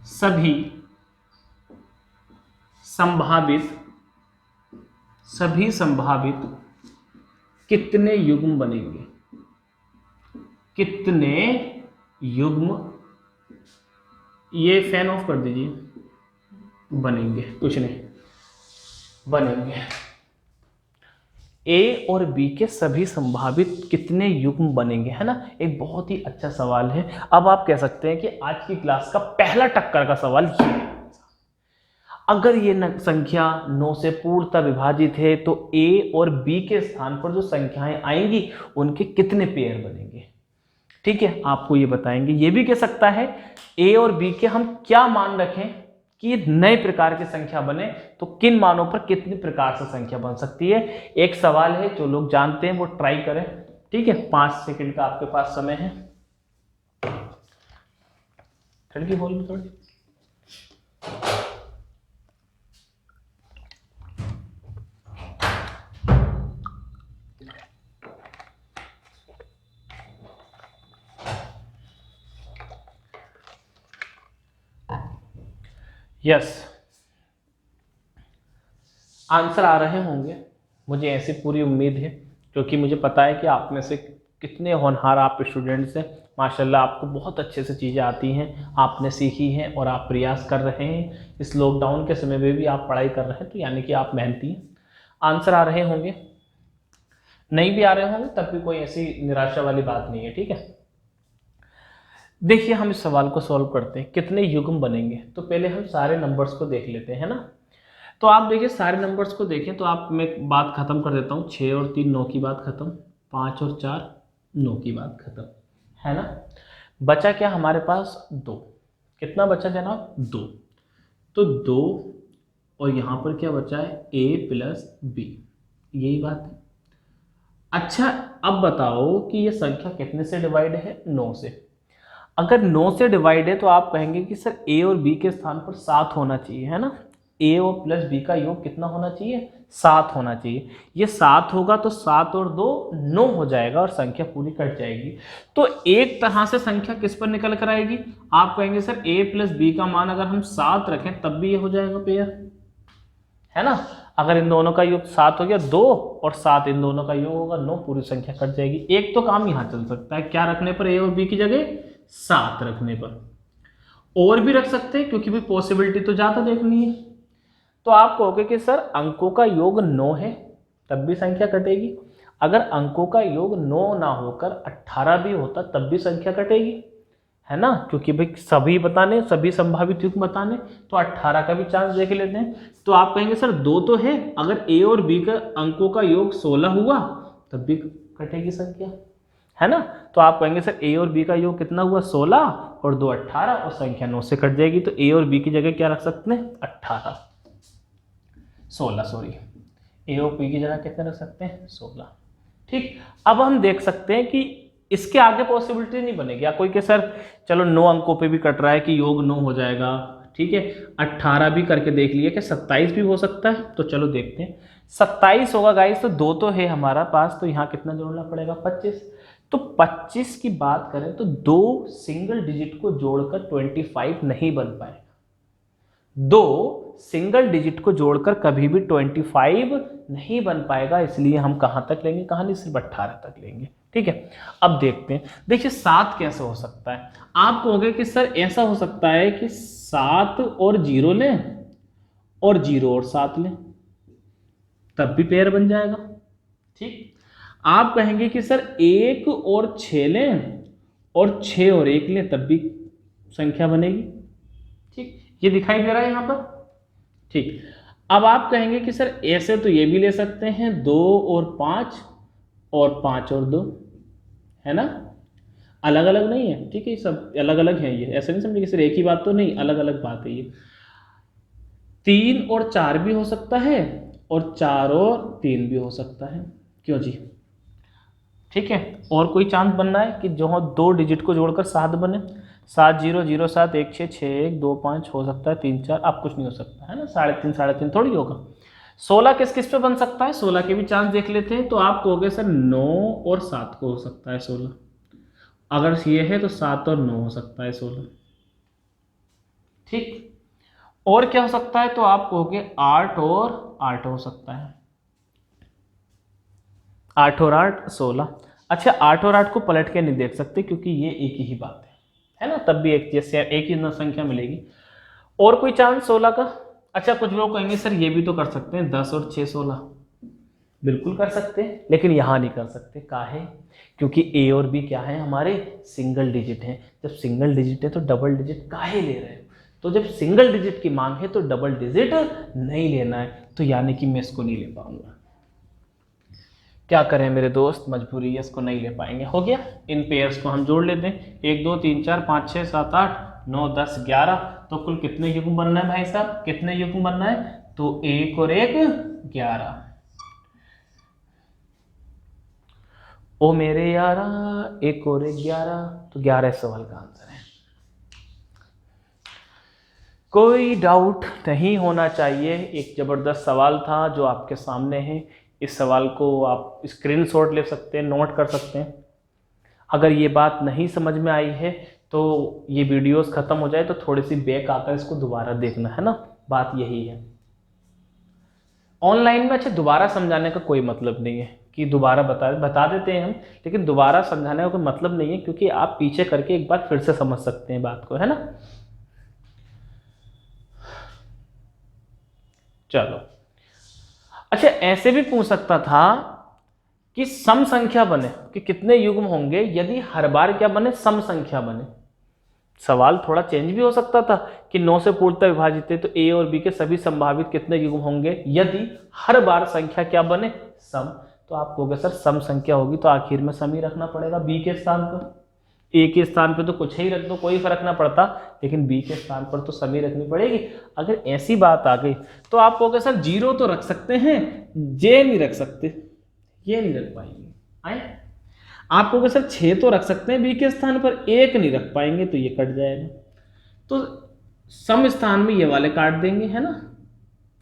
सभी संभावित कितने युग्म बनेंगे, कितने युग्म, ये फैन ऑफ कर दीजिए, बनेंगे, कुछ नहीं बनेंगे। ए और बी के सभी संभावित कितने युग्म बनेंगे, है ना। एक बहुत ही अच्छा सवाल है। अब आप कह सकते हैं कि आज की क्लास का पहला टक्कर का सवाल ये है, अगर ये संख्या 9 से पूर्णतः विभाजित है तो ए और बी के स्थान पर जो संख्याएं आएंगी उनके कितने पेयर बनेंगे। ठीक है, आपको ये बताएंगे। ये भी कह सकता है ए और बी के हम क्या मान रखें कि नए प्रकार की संख्या बने, तो किन मानों पर कितनी प्रकार से संख्या बन सकती है। एक सवाल है, जो लोग जानते हैं वो ट्राई करें। ठीक है, 5 सेकंड का आपके पास समय है। खिड़की खोल लो थोड़ी। यस, आंसर आ रहे होंगे, मुझे ऐसी पूरी उम्मीद है, क्योंकि मुझे पता है कि आप में से कितने होनहार आप स्टूडेंट्स हैं। माशाल्लाह, आपको बहुत अच्छे से चीज़ें आती हैं, आपने सीखी हैं और आप प्रयास कर रहे हैं। इस लॉकडाउन के समय में भी आप पढ़ाई कर रहे हैं, तो यानी कि आप मेहनती हैं। आंसर आ रहे होंगे, नहीं भी आ रहे होंगे तब भी कोई ऐसी निराशा वाली बात नहीं है। ठीक है, देखिए हम इस सवाल को सॉल्व करते हैं। कितने युग्म बनेंगे, तो पहले हम सारे नंबर्स को देख लेते हैं, है ना। तो आप देखिए सारे नंबर्स को देखें तो आप, मैं बात खत्म कर देता हूँ। 6 और 3 9 की बात खत्म, 5 और 4 9 की बात खत्म, है ना। बचा क्या हमारे पास, 2। कितना बचा जनाब, 2। तो 2 और यहाँ पर क्या बचा है, a प्लस बी, यही बात है। अच्छा, अब बताओ कि ये संख्या कितने से डिवाइड है, 9 से। अगर 9 से डिवाइड है तो आप कहेंगे कि सर a और b के स्थान पर 7 होना चाहिए, है ना। a और प्लस b का योग कितना होना चाहिए, 7 होना चाहिए। ये 7 होगा तो 7 और 2 9 हो जाएगा और संख्या पूरी कट जाएगी। तो एक तरह से संख्या किस पर निकल कर आएगी, आप कहेंगे सर a प्लस बी का मान अगर हम 7 रखें तब भी ये हो जाएगा पेयर, है ना। अगर इन दोनों का योग 7 हो गया, 2 और 7 इन दोनों का योग होगा 9, पूरी संख्या कट जाएगी। एक तो काम यहाँ चल सकता है, क्या रखने पर, a और b की जगह 7 रखने पर। और भी रख सकते हैं, क्योंकि भी पॉसिबिलिटी तो ज़्यादा देखनी है। तो आप कहोगे कि सर अंकों का योग 9 है तब भी संख्या कटेगी। अगर अंकों का योग 9 ना होकर 18 भी होता तब भी संख्या कटेगी, है ना, क्योंकि भाई सभी बताने, सभी संभावित युग्म बताने, तो 18 का भी चांस देख लेते हैं। तो आप कहेंगे सर 2 तो है, अगर a और b का अंकों का योग 16 हुआ तब भी कटेगी संख्या, है ना। तो आप कहेंगे सर a और b का योग कितना हुआ, 16 और 2 18 और संख्या 9 से कट जाएगी। तो a और b की जगह क्या रख सकते हैं, 16 सॉरी, a और b की जगह कितने रख सकते हैं, 16। ठीक, अब हम देख सकते हैं कि इसके आगे पॉसिबिलिटी नहीं बनेगी। या कोई के सर चलो 9 अंकों पे भी कट रहा है कि योग 9 हो जाएगा, ठीक है। 18 भी करके देख लिए, क्या 27 भी हो सकता है, तो चलो देखते हैं। 27 होगा गाइस, तो 2 तो है हमारा पास, तो यहाँ कितना जोड़ना पड़ेगा, 25। तो 25 की बात करें तो 2 सिंगल डिजिट को जोड़कर 25 नहीं बन पाएगा। 2 सिंगल डिजिट को जोड़कर कभी भी 25 नहीं बन पाएगा, इसलिए हम कहाँ तक लेंगे, कहानी सिर्फ 18 तक लेंगे। ठीक है, अब देखते हैं। देखिए 7 कैसे हो सकता है। आप कहोगे कि सर ऐसा हो सकता है कि 7 और 0 लें और 0 और 7 लें तब भी पेयर बन जाएगा। ठीक, आप कहेंगे कि सर 1 और 6 लें और 6 और 1 लें तब भी संख्या बनेगी। ठीक, ये दिखाई दे रहा है यहाँ पर। ठीक, अब आप कहेंगे कि सर ऐसे तो ये भी ले सकते हैं, 2 और 5 और 5 और 2, है ना, अलग अलग नहीं है। ठीक है, सब अलग अलग है, ये ऐसा नहीं समझिए कि सिर्फ एक ही बात तो नहीं, अलग अलग बात है ये। 3 और 4 भी हो सकता है और 4 और 3 भी हो सकता है, क्यों जी। ठीक है, और कोई चांस बनना है कि जो 2 डिजिट को जोड़कर 7 बने, 7 0 0 7 1 6 6 1 2 5 हो सकता है, 3 4 अब कुछ नहीं हो सकता, है ना, 3.5 3.5 थोड़ी होगा। 16 किस किस पे बन सकता है, 16 के भी चांस देख लेते हैं। तो आप कहोगे सर 9 और 7 को हो सकता है 16, अगर ये है तो 7 और 9 हो सकता है 16। ठीक, और क्या हो सकता है, तो आप कहोगे 8 और 8 हो सकता है, 8 और 8 16। अच्छा, 8 और 8 को पलट के नहीं देख सकते क्योंकि ये एक ही बात है ना, तब भी एक जैसे एक ही संख्या मिलेगी। और कोई चांस 16 का। अच्छा, कुछ लोग कहेंगे सर ये भी तो कर सकते हैं, 10 और 6 16, बिल्कुल कर सकते हैं, लेकिन यहाँ नहीं कर सकते। काहे? क्योंकि ए और बी क्या है, हमारे सिंगल डिजिट हैं। जब सिंगल डिजिट है तो डबल डिजिट काहे ले रहे हो? तो जब सिंगल डिजिट की मांग है तो डबल डिजिट नहीं लेना है, तो यानी कि मैं इसको नहीं ले पाऊंगा। क्या करें मेरे दोस्त, मजबूरी है, इसको नहीं ले पाएंगे। हो गया, इन पेयर्स को हम जोड़ लेते हैं। 1 2 3 4 5 6 7 8 9 10 11। तो कुल कितने युग्म बनना है भाई साहब, कितने युग्म बनना है? तो 1 और 1 11। ओ मेरे यारा 1 और 1 11, तो 11 सवाल का आंसर है। कोई डाउट नहीं होना चाहिए। एक जबरदस्त सवाल था जो आपके सामने है। इस सवाल को आप स्क्रीनशॉट ले सकते हैं, नोट कर सकते हैं। अगर ये बात नहीं समझ में आई है तो ये वीडियोस खत्म हो जाए तो थोड़ी सी बैक आकर इसको दोबारा देखना है ना, बात यही है। ऑनलाइन में अच्छा दोबारा समझाने का कोई मतलब नहीं है कि दोबारा बता देते हैं हम, लेकिन दोबारा समझाने का कोई मतलब नहीं है, क्योंकि आप पीछे करके एक बार फिर से समझ सकते हैं बात को, है ना। चलो, अच्छा ऐसे भी पूछ सकता था कि सम संख्या बने कि कितने युग्म होंगे यदि हर बार क्या बने, सम संख्या बने। सवाल थोड़ा चेंज भी हो सकता था कि 9 से पूर्णतः विभाजित है तो ए और बी के सभी संभावित कितने युग्म होंगे यदि हर बार संख्या क्या बने, सम। तो आप कहोगे सर सम संख्या होगी तो आखिर में सम ही रखना पड़ेगा बी के स्थान पर। ए के स्थान पर तो कुछ ही रख दो, कोई फर्क ना पड़ता, लेकिन बी के स्थान पर तो सम ही रखनी पड़ेगी। अगर ऐसी बात आ गई तो आप कहोगे सर 0 तो रख सकते हैं, जे नहीं रख सकते, ये नहीं रख पाएंगे। आए आप कहोगे सर 6 तो रख सकते हैं बी के स्थान पर, 1 नहीं रख पाएंगे, तो ये कट जाएगा। तो सम स्थान में ये वाले काट देंगे, है ना,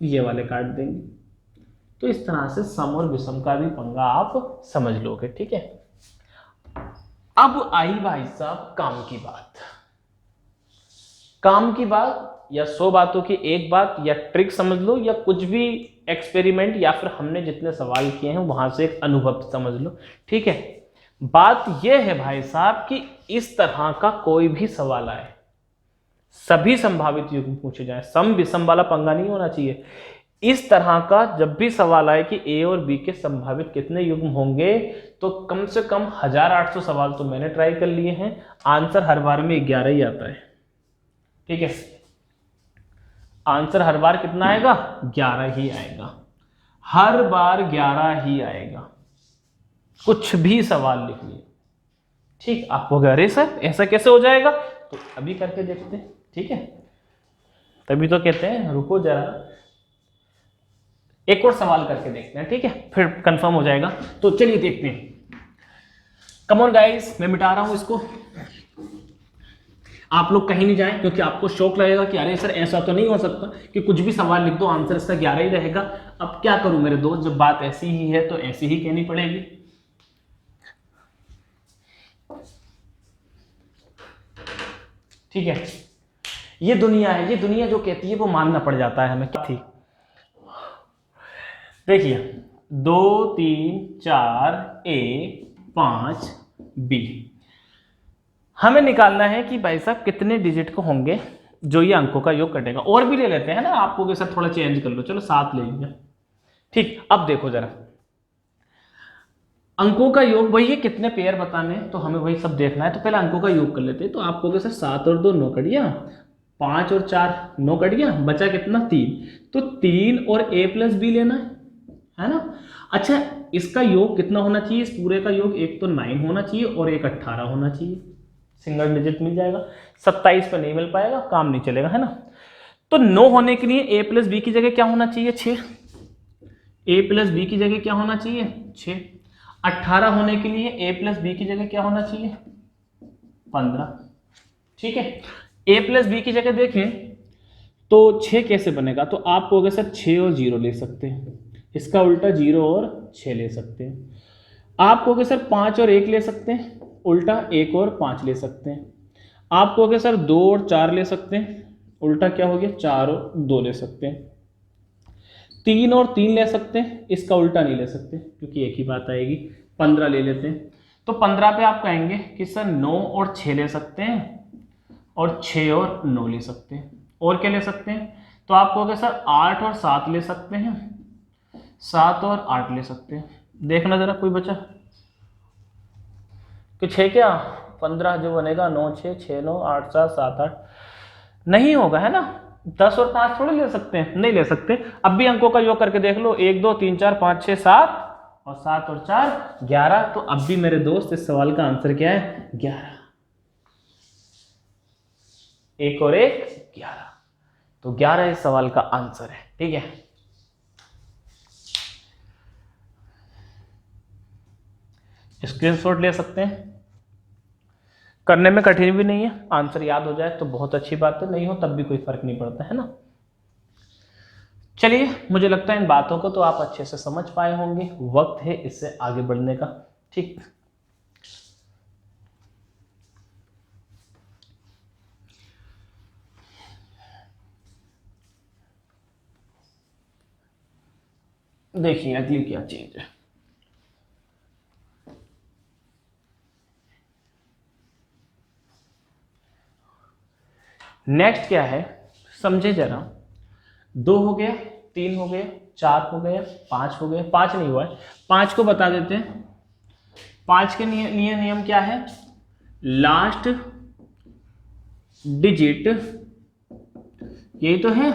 ये वाले काट देंगे। तो इस तरह से सम और विषम का भी पंगा आप समझ लोगे, ठीक है। अब आई भाई साहब काम की बात। काम की बात या 100 बातों की एक बात, या ट्रिक समझ लो, या कुछ भी एक्सपेरिमेंट, या फिर हमने जितने सवाल किए हैं वहां से एक अनुभव समझ लो, ठीक है। बात यह है भाई साहब कि इस तरह का कोई भी सवाल आए, सभी संभावित युग्म पूछे जाएं, सम विषम वाला पंगा नहीं होना चाहिए। इस तरह का जब भी सवाल आए कि ए और बी के संभावित कितने युग्म होंगे, तो कम से कम 1800 सवाल तो मैंने ट्राई कर लिए हैं, आंसर हर बार में 11 ही आता है, ठीक है। आंसर हर बार कितना आएगा, 11 ही आएगा, हर बार 11 ही आएगा, कुछ भी सवाल लिख लिए, ठीक। आपको अरे सर ऐसा कैसे हो जाएगा, तो अभी करके देखते हैं, ठीक है। तभी तो कहते हैं रुको जरा, एक और सवाल करके देखते हैं, ठीक है, फिर कंफर्म हो जाएगा। तो चलिए देखते हैं। कम ऑन गाइस, मैं मिटा रहा हूं इसको, आप लोग कहीं नहीं जाएं, क्योंकि आपको शौक लगेगा कि अरे सर ऐसा तो नहीं हो सकता कि कुछ भी सवाल लिख दो आंसर इसका 11 ही रहेगा। अब क्या करूं मेरे दोस्त, जब बात ऐसी ही है तो ऐसी ही कहनी पड़ेगी। ठीक है, ये दुनिया है, ये दुनिया जो कहती है वो मानना पड़ जाता है हमें। क्या थी, देखिए 2 3 4 ए 5 बी, हमें निकालना है कि भाई साहब कितने डिजिट को होंगे जो ये अंकों का योग कटेगा। और भी ले लेते हैं ना, आपको के साथ थोड़ा चेंज कर लो, चलो 7 ले लीजिए, ठीक। अब देखो जरा, अंकों का योग वही है, कितने पेयर बताने, तो हमें वही सब देखना है। तो पहले अंकों का योग कर लेते हैं। तो आपको सर 7 और 2 9 कट गया, 5 और 4 9 कट गया, बचा कितना 3। तो 3 और a प्लस बी लेना है ना। अच्छा इसका योग कितना होना चाहिए, इस पूरे का योग एक तो 9 होना चाहिए और एक 18 होना चाहिए, सिंगल डिजिट मिल जाएगा। 27 पे नहीं मिल पाएगा, काम नहीं चलेगा, है ना। तो 9 होने के लिए a प्लस बी की जगह क्या होना चाहिए, 6। a प्लस बी की जगह क्या होना चाहिए, 6। 18 होने के लिए a प्लस बी की जगह क्या होना चाहिए, 15, ठीक है। a प्लस बी की जगह देखें तो 6 कैसे बनेगा, तो आप कहोगे सर 6 और 0 ले सकते हैं, इसका उल्टा 0 और 6 ले सकते हैं। आप कहोगे सर 5 और 1 ले सकते हैं, उल्टा 1 और 5 ले सकते हैं। आप कहोगे सर 2 और 4 ले सकते हैं, उल्टा क्या हो गया 4 और 2 ले सकते हैं। 3 और 3 ले सकते हैं, इसका उल्टा नहीं ले सकते क्योंकि एक ही बात आएगी। 15 ले लेते हैं, तो 15 पे आप कहेंगे कि सर 9 और 6 ले सकते हैं, और 6 और 9 ले सकते हैं। और क्या ले सकते हैं, तो आप कहोगे सर 8 और 7 ले सकते हैं, 7 और 8 ले सकते हैं। देखना जरा कोई बचा कि 6 क्या 15 जो बनेगा 9 6 6 9 8 7 7 8 नहीं होगा है ना। 10 और 5 थोड़े ले सकते हैं, नहीं ले सकते। अब भी अंकों का योग करके देख लो 1 2 3 4 5 6 7 और 7 और 4 11। तो अब भी मेरे दोस्त इस सवाल का आंसर क्या है 11। 1 और 1 11। तो 11 इस सवाल का आंसर है। ठीक है, स्क्रीनशॉट ले सकते हैं, करने में कठिन भी नहीं है, आंसर याद हो जाए तो बहुत अच्छी बात है, नहीं हो तब भी कोई फर्क नहीं पड़ता है ना। चलिए, मुझे लगता है इन बातों को तो आप अच्छे से समझ पाए होंगे। वक्त है इससे आगे बढ़ने का। ठीक, देखिए अगली क्या चीज है। नेक्स्ट क्या है समझे जरा। 2 हो गया, 3 हो गया, 4 हो गया, 5 हो गया, 5 नहीं हुआ है, 5 को बता देते हैं। 5 के नियम क्या है, लास्ट डिजिट यही तो है,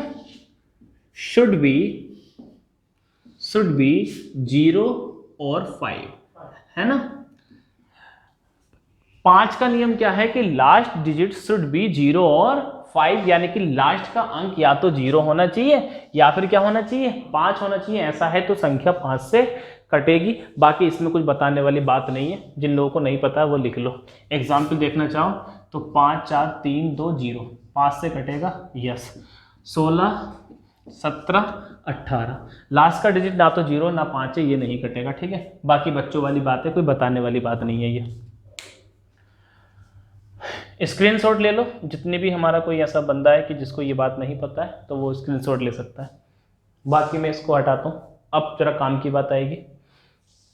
शुड बी 0 और 5 है ना। 5 का नियम क्या है कि लास्ट डिजिट शुड बी 0 और 5, यानी कि लास्ट का अंक या तो 0 होना चाहिए या फिर क्या होना चाहिए 5 होना चाहिए। ऐसा है तो संख्या 5 से कटेगी। बाकी इसमें कुछ बताने वाली बात नहीं है, जिन लोगों को नहीं पता है वो लिख लो। एग्जाम्पल देखना चाहो तो 5 4 3 2 0, 5 से कटेगा यस 16 17 18, लास्ट का डिजिट ना तो 0 ना 5 है, ये नहीं कटेगा। ठीक है, बाकी बच्चों वाली बात है, कोई बताने वाली बात नहीं है। ये स्क्रीनशॉट ले लो, जितने भी हमारा कोई ऐसा बंदा है कि जिसको ये बात नहीं पता है तो वो स्क्रीनशॉट ले सकता है। बाकी मैं इसको हटाता हूँ, अब जरा काम की बात आएगी।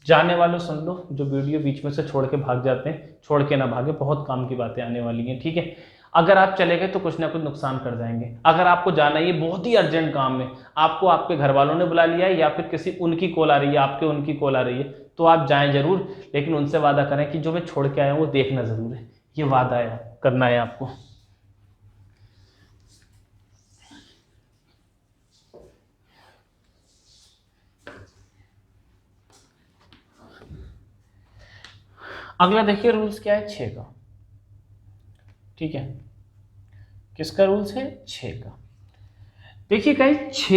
जाने वालों सुन लो, जो वीडियो बीच में से छोड़ के भाग जाते हैं छोड़ के ना भागे, बहुत काम की बातें आने वाली हैं। ठीक है, अगर आप चले गए तो कुछ ना कुछ नुकसान कर जाएंगे। अगर आपको जाना है, ये बहुत ही अर्जेंट काम है, आपको आपके घर वालों ने बुला लिया है या फिर किसी उनकी कॉल आ रही है, आपके उनकी कॉल आ रही है, तो आप जाएं जरूर, लेकिन उनसे वादा करें कि जो मैं छोड़ के आया हूँ वो देखना जरूर है। ये वादा है, करना है आपको। अगला देखिए रूल्स क्या है 6 का। ठीक है, किसका रूल्स है 6 का। देखिए गाइस 6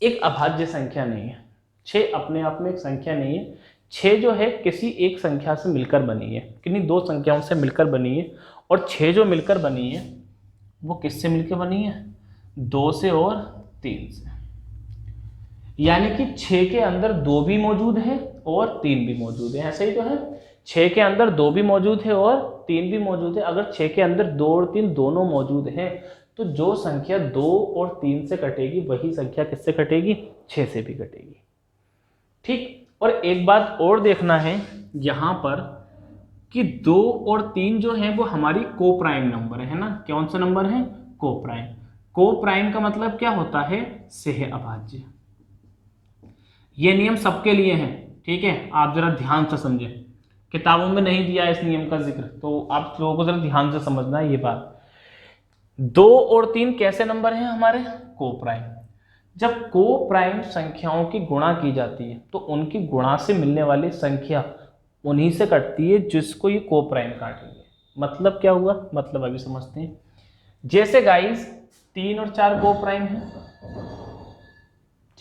एक अभाज्य संख्या नहीं है, 6 अपने आप में एक संख्या नहीं है। 6 जो है किसी एक संख्या से मिलकर बनी है, किन्हीं 2 संख्याओं से मिलकर बनी है। और 6 जो मिलकर बनी है वो किससे मिलकर बनी है 2 से और 3 से, यानी कि 6 के अंदर 2 भी मौजूद है और 3 भी मौजूद है। ऐसा ही तो है, 6 के अंदर 2 भी मौजूद है और 3 भी मौजूद है। अगर 6 के अंदर 2 और 3 दोनों मौजूद हैं तो जो संख्या 2 और 3 से कटेगी वही संख्या किससे कटेगी 6 से भी कटेगी। ठीक, और एक बात और देखना है यहाँ पर कि 2 और 3 जो है वो हमारी को प्राइम नंबर है ना। कौन सा नंबर है को प्राइम। को प्राइम का मतलब क्या होता है सेह अभाज्य। ये नियम सबके लिए है। ठीक है, आप जरा ध्यान से समझें, किताबों में नहीं दिया इस नियम का जिक्र, तो आप लोगों को जरा ध्यान से समझना है ये बात। 2 और 3 कैसे नंबर हैं हमारे को प्राइम। जब को प्राइम संख्याओं की गुणा की जाती है तो उनकी गुणा से मिलने वाली संख्या उन्हीं से कटती है जिसको ये को प्राइम काटेंगे। मतलब क्या हुआ, मतलब अभी समझते हैं। जैसे गाइस 3 और 4 को प्राइम है।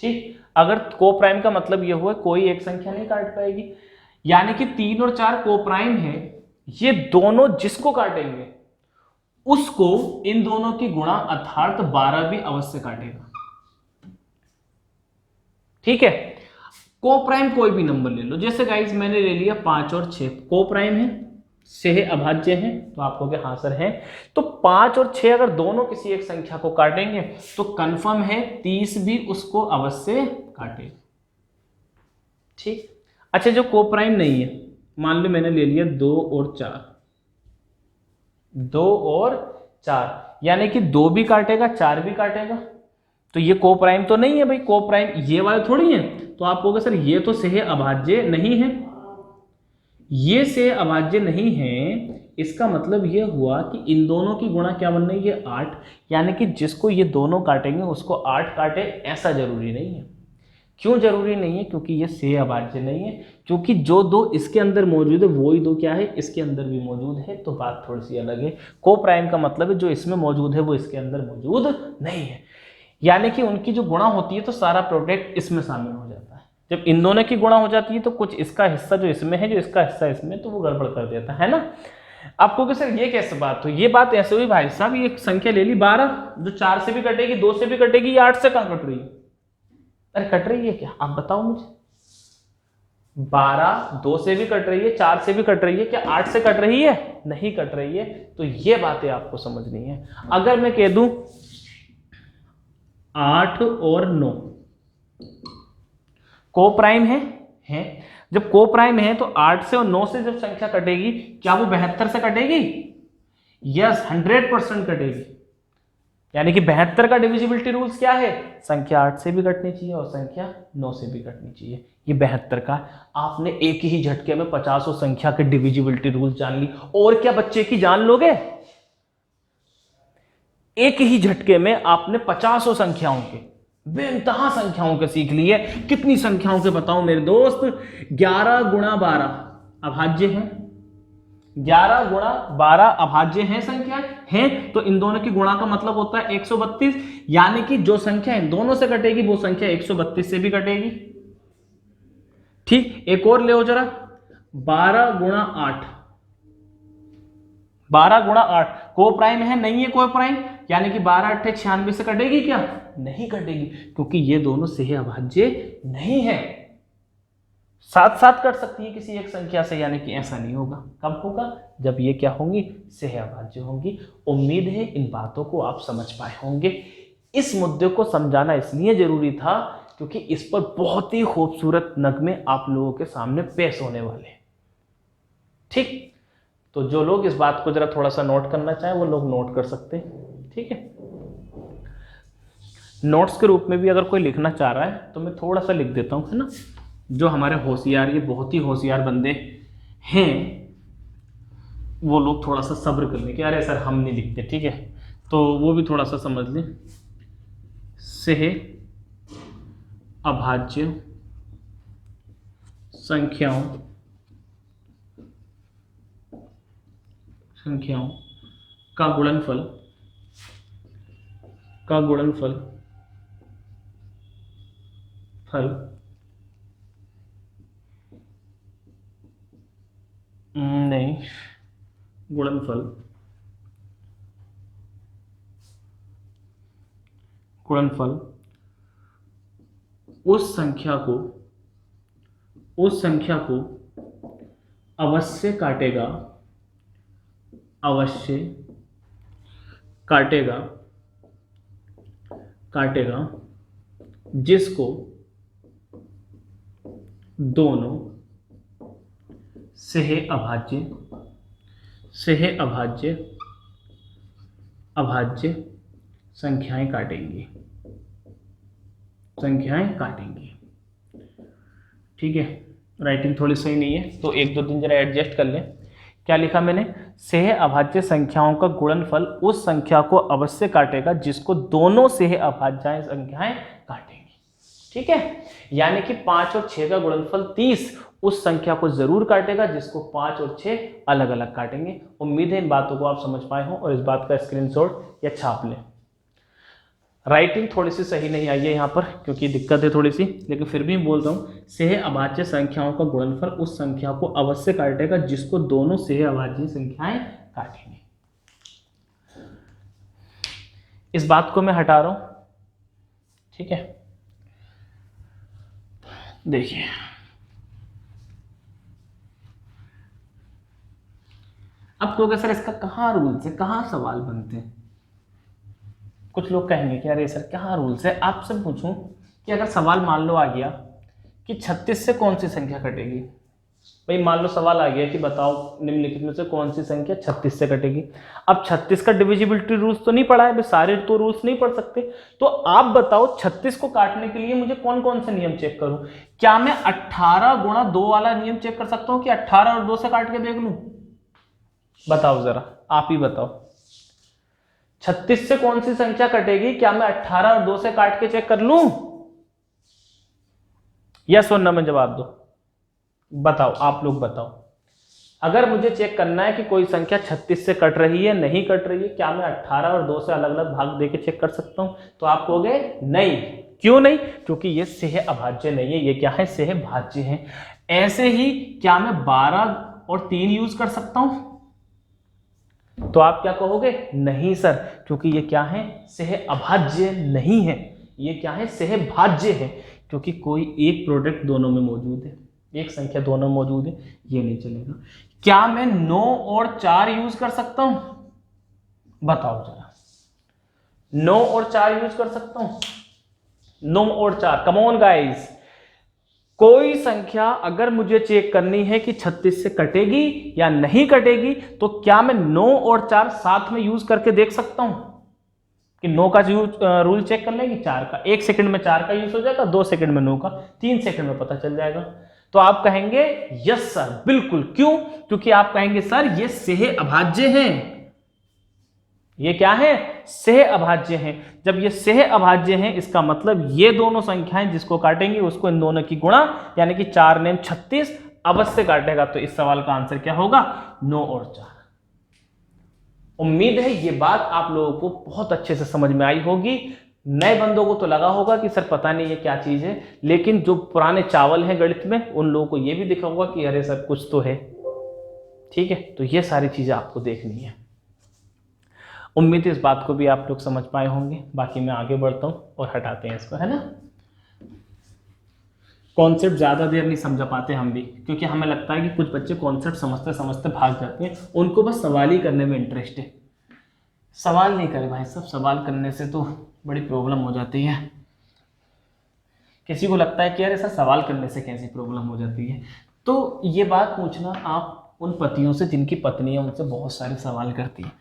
ठीक, अगर को प्राइम का मतलब ये हुआ कोई एक संख्या नहीं काट पाएगी, यानी कि 3 और 4 को प्राइम है, ये दोनों जिसको काटेंगे उसको इन दोनों की गुणा अर्थात 12 भी अवश्य काटेगा। ठीक है, को प्राइम कोई भी नंबर ले लो, जैसे गाइस मैंने ले लिया 5 और 6 को प्राइम है, सेह अभाज्य है, तो आपको क्या हाँ सर है। तो 5 और 6 अगर दोनों किसी एक संख्या को काटेंगे तो कंफर्म है 30 भी उसको अवश्य काटेगा। ठीक, अच्छा जो को प्राइम नहीं है, मान लो मैंने ले लिया 2 और 4, 2 और 4, यानी कि 2 भी काटेगा 4 भी काटेगा, तो ये को प्राइम तो नहीं है भाई, को प्राइम ये वाले थोड़ी है। तो आप कहोगे सर ये तो सेह अभाज्य नहीं है, ये सेह अभाज्य नहीं है, इसका मतलब ये हुआ कि इन दोनों की गुणा क्या बन रही है 8, यानी कि जिसको ये दोनों काटेंगे उसको 8 काटे, ऐसा जरूरी नहीं है। क्यों जरूरी नहीं है? क्योंकि ये सेह अभाज्य नहीं है, क्योंकि जो दो इसके अंदर मौजूद है वही दो क्या है इसके अंदर भी मौजूद है, तो बात थोड़ी सी अलग है। को प्राइम का मतलब है जो इसमें मौजूद है वो इसके अंदर मौजूद नहीं है, यानी कि उनकी जो गुणा होती है तो सारा प्रोडक्ट इसमें शामिल हो जाता है। जब इन दोनों की गुणा हो जाती है तो कुछ इसका हिस्सा जो इसमें है, जो इसका हिस्सा इसमें, तो वो गड़बड़ कर देता है ना। आपको कि सर ये कैसे बात हुई? ये बात ऐसे हुई भाई साहब, ये एक संख्या ले ली 12, जो 4 से भी कटेगी, 2 से भी कटेगी, 8 से कहां कट रही है? अरे कट रही है क्या? आप बताओ मुझे। 12 2 से भी कट रही है, 4 से भी कट रही है, क्या 8 से कट रही है? नहीं कट रही है। तो ये बातें आपको समझनी है। अगर मैं कह दूं 8 और 9 को प्राइम है। जब को प्राइम है तो 8 से और 9 से जब संख्या कटेगी, क्या वो 72 से कटेगी? यस, 100% कटेगी। यानी कि 72 का डिविजिबिलिटी रूल्स क्या है? संख्या 8 से भी कटनी चाहिए और संख्या 9 से भी कटनी चाहिए। ये 72 का आपने एक ही झटके में 50 संख्या के डिविजिबिलिटी रूल्स जान ली। और क्या बच्चे की जान लोगे? एक ही झटके में आपने 50 संख्याओं के, बेइंतहा संख्याओं के सीख लिए। कितनी संख्याओं के बताओ मेरे दोस्त? 11 गुणा 12 अभाज्य है, 11 गुणा 12 अभाज्य है संख्या है। तो इन दोनों की गुणा का मतलब होता है 132, यानी कि जो संख्या इन दोनों से कटेगी वो संख्या 132 से भी कटेगी। ठीक, एक और ले जरा, 12 गुणा 8, 12 गुणा 8 को प्राइम है, नहीं है को प्राइम, यानी कि 12 8 96 से कटेगी क्या? नहीं कटेगी, क्योंकि ये दोनों सेह अभाज्य नहीं है। साथ साथ कट सकती है किसी एक संख्या से, यानी कि ऐसा नहीं होगा। कब होगा? जब ये क्या होंगी? सेह अभाज्य होंगी। उम्मीद है इन बातों को आप समझ पाए होंगे। इस मुद्दे को समझाना इसलिए जरूरी था क्योंकि इस पर बहुत ही खूबसूरत नगमे आप लोगों के सामने पेश होने वाले हैं। ठीक, तो जो लोग इस बात को जरा थोड़ा सा नोट करना चाहें वो लोग नोट कर सकते हैं। ठीक है, नोट्स के रूप में भी अगर कोई लिखना चाह रहा है तो मैं थोड़ा सा लिख देता हूँ, है ना। जो हमारे होशियार, ये बहुत ही होशियार बंदे हैं, वो लोग थोड़ा सा सब्र कर लें कि अरे सर हम नहीं लिखते, ठीक है, तो वो भी थोड़ा सा समझ लें। सेह अभाज्य संख्याओं का गुणनफल नहीं, गुणनफल उस संख्या को अवश्य काटेगा जिसको दोनों सेह अभाज्य संख्याएं काटेंगी। ठीक है, राइटिंग थोड़ी सही नहीं है तो 1 2 दिन जरा एडजस्ट कर लें। क्या लिखा मैंने? सेह अभाज्य संख्याओं का गुणनफल उस संख्या को अवश्य काटेगा जिसको दोनों सेह अभाज्य संख्याएं काटेंगी। ठीक है, यानी कि 5 और 6 का गुणनफल 30 उस संख्या को जरूर काटेगा जिसको 5 और 6 अलग अलग काटेंगे। उम्मीद है इन बातों को आप समझ पाए हों और इस बात का स्क्रीनशॉट या छाप लें। राइटिंग थोड़ी सी सही नहीं आई है यहाँ पर क्योंकि दिक्कत है थोड़ी सी, लेकिन फिर भी बोल रहा हूँ सेह अभाज्य संख्याओं का गुणनफल उस संख्या को अवश्य काटेगा जिसको दोनों सेह अभाज्य संख्याएं काटेंगी। इस बात को मैं हटा रहा हूँ। ठीक है, देखिए अब तो सर इसका कहाँ रूल्स है, कहाँ सवाल बनते हैं? कुछ लोग कहेंगे कि अरे सर कहाँ रूल्स है। आपसे पूछूं कि अगर सवाल मान लो आ गया कि 36 से कौन सी संख्या कटेगी? भाई मान लो सवाल आ गया कि बताओ निम्नलिखित में से कौन सी संख्या 36 से कटेगी। अब 36 का डिविजिबिलिटी रूल्स तो नहीं पढ़ा है, भाई सारे तो रूल्स नहीं पढ़ सकते। तो आप बताओ 36 को काटने के लिए मुझे कौन कौन से नियम चेक करूं? क्या मैं 18 गुणा 2 वाला नियम चेक कर सकता हूं कि 18 और 2 से काट के देख लूं? बताओ जरा, आप ही बताओ। 36 से कौन सी संख्या कटेगी? क्या मैं 18 और 2 से काट के चेक कर लूं? यस और नो में जवाब दो। बताओ, आप लोग बताओ। अगर मुझे चेक करना है कि कोई संख्या 36 से कट रही है नहीं कट रही है, क्या मैं 18 और 2 से अलग अलग भाग देके चेक कर सकता हूं? तो आप कहोगे नहीं। क्यों नहीं? क्योंकि ये सेह अभाज्य नहीं है, ये क्या है? सेह भाज्य है। ऐसे ही क्या मैं 12 और 3 यूज कर सकता हूं? तो आप क्या कहोगे? नहीं सर, क्योंकि ये क्या है? सेह अभाज्य नहीं है। ये क्या है? सेह भाज्य है, क्योंकि कोई एक प्रोडक्ट दोनों में मौजूद है, एक संख्या दोनों में मौजूद है, ये नहीं चलेगा। क्या मैं 9 और 4 यूज कर सकता हूं? बताओ जरा, 9 और 4 यूज कर सकता हूं? 9 और 4, कम ऑन गाइस। कोई संख्या अगर मुझे चेक करनी है कि 36 से कटेगी या नहीं कटेगी, तो क्या मैं 9 और 4 साथ में यूज करके देख सकता हूं कि 9 का रूल चेक कर लेंगे, 4 का 1 सेकंड में 4 का यूज हो जाएगा, 2 सेकंड में 9 का, 3 सेकंड में पता चल जाएगा। तो आप कहेंगे यस सर, बिल्कुल। क्यों? क्योंकि आप कहेंगे सर ये सेह अभाज्य हैं। ये क्या है? सेह अभाज्य हैं। जब ये सेह अभाज्य हैं, इसका मतलब ये दोनों संख्याएं जिसको काटेंगे उसको इन दोनों की गुणा, यानी कि 4 नेम 36 अवश्य काटेगा। तो इस सवाल का आंसर क्या होगा? 9 और 4। उम्मीद है ये बात आप लोगों को बहुत अच्छे से समझ में आई होगी। नए बंदों को तो लगा होगा कि सर पता नहीं ये क्या चीज है, लेकिन जो पुराने चावल हैं गणित में, उन लोगों को ये भी दिखा होगा कि अरे सर कुछ तो है। ठीक है, तो ये सारी चीजें आपको देखनी है। उम्मीद है इस बात को भी आप लोग समझ पाए होंगे। बाकी मैं आगे बढ़ता हूँ और हटाते हैं इसको, है ना। कॉन्सेप्ट ज़्यादा देर नहीं समझा पाते हम भी, क्योंकि हमें लगता है कि कुछ बच्चे कॉन्सेप्ट समझते समझते भाग जाते हैं, उनको बस सवाल ही करने में इंटरेस्ट है। सवाल नहीं करे भाई सब, सवाल करने से तो बड़ी प्रॉब्लम हो जाती है। किसी को लगता है कि यार ऐसा सवाल करने से कैसी प्रॉब्लम हो जाती है, तो ये बात पूछना आप उन पतियों से जिनकी पत्नियां उनसे बहुत सारे सवाल करती हैं।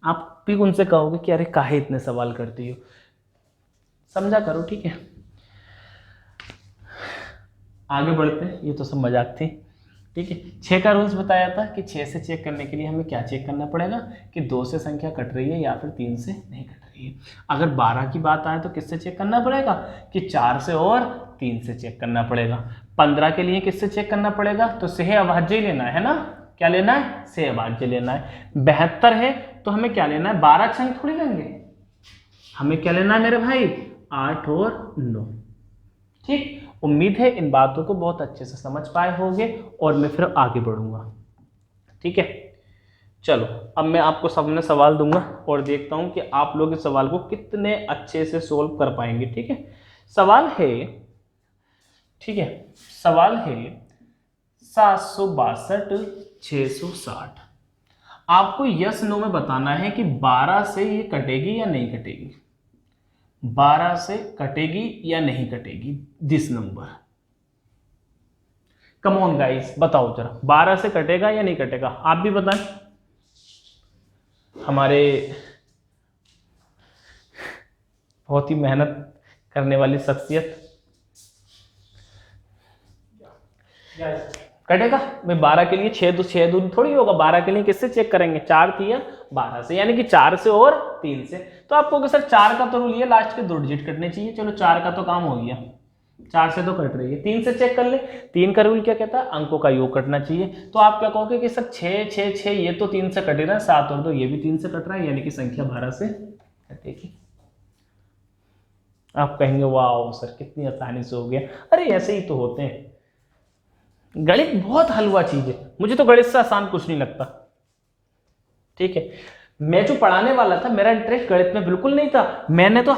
आप भी उनसे कहोगे कि अरे काहे इतने सवाल करती हो, समझा करो, ठीक है। आगे बढ़ते हैं, ये तो सब मजाक थी, ठीक है। 6 का रूल्स बताया था कि 6 से चेक करने के लिए हमें क्या चेक करना पड़ेगा कि 2 से संख्या कट रही है या फिर 3 से नहीं कट रही है। अगर 12 की बात आए तो किससे चेक करना पड़ेगा कि 4 से और 3 से चेक करना पड़ेगा। 15 के लिए किससे चेक करना पड़ेगा? तो सेह अभाज्य ही लेना है ना। क्या लेना है? सेह अभाज्य लेना है। 72 है तो हमें क्या लेना है? 12 छंग थोड़ी लेंगे, हमें क्या लेना है मेरे भाई? 8 और 9। ठीक, उम्मीद है इन बातों को बहुत अच्छे से समझ पाए होंगे और मैं फिर आगे बढ़ूंगा, ठीक है। चलो अब मैं आपको सामने सवाल दूंगा और देखता हूं कि आप लोग इस सवाल को कितने अच्छे से सोल्व कर पाएंगे, ठीक है। सवाल है, ठीक है, सवाल है 762 660। आपको यस नो में बताना है कि 12 से ये कटेगी या नहीं कटेगी। 12 से कटेगी या नहीं कटेगी this number. Come on guys, बताओ जरा, 12 से कटेगा या नहीं कटेगा? आप भी बताएं। हमारे बहुत ही मेहनत करने वाली शख्सियत, कटेगा भाई। 12 के लिए 6 दूनी थोड़ी होगा, 12 के लिए किससे चेक करेंगे? 4 थी या 12 से, यानी कि 4 से और 3 से। तो आपको कि सर 4 का तो रूल ये लास्ट के 2 डिजिट कटने चाहिए। चलो 4 का तो काम हो गया, 4 से तो कट रही है, 3 से चेक कर ले। 3 का रूल क्या कहता है? अंकों का योग कटना चाहिए। तो आप क्या कहोगे कि सर 6 6 6 ये तो 3 से कट रहा है, 7 और 2 ये भी 3 से कट रहा है, यानी कि संख्या 12 से कटेगी। आप कहेंगे वाह सर कितनी आसानी से हो गया। अरे ऐसे ही तो होते हैं, गणित बहुत हलवा चीज है, मुझे तो गणित से आसान कुछ नहीं लगता, ठीक है। मैं जो पढ़ाने वाला था, मेरा इंटरेस्ट गणित में बिल्कुल नहीं था।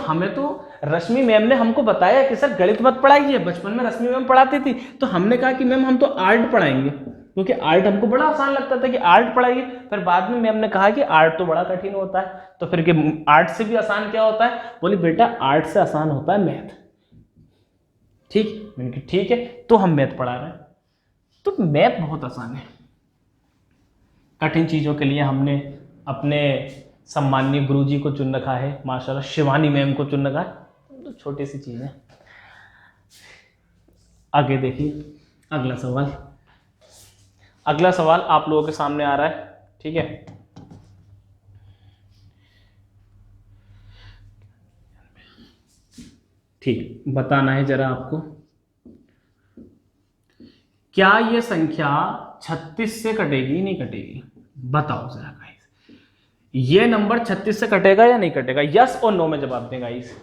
हमें तो रश्मि मैम ने हमको बताया कि सर गणित मत पढ़ाइए। बचपन में रश्मि मैम पढ़ाती थी, तो हमने कहा कि मैम हम तो आर्ट पढ़ाएंगे, क्योंकि आर्ट हमको बड़ा आसान लगता था कि आर्ट पढ़ाइए। फिर बाद में मैम ने कहा कि आर्ट तो बड़ा कठिन होता है, तो फिर कि आर्ट से भी आसान क्या होता है? बोली बेटा आर्ट से आसान होता है मैथ। ठीक, मैंने कहा ठीक है, तो हम मैथ पढ़ा रहे हैं। तो मैथ बहुत आसान है। कठिन चीज़ों के लिए हमने अपने सम्माननीय गुरुजी को चुन रखा है, माशाल्लाह शिवानी मैम को चुन रखा है, तो छोटी सी चीज़ है। आगे देखिए अगला सवाल। अगला सवाल आप लोगों के सामने आ रहा है, ठीक है। ठीक, बताना है जरा आपको, क्या ये संख्या 36 से कटेगी नहीं कटेगी? बताओ जरा गाइस, ये नंबर 36 से कटेगा या नहीं कटेगा? यस और नो में जवाब दें गाइस।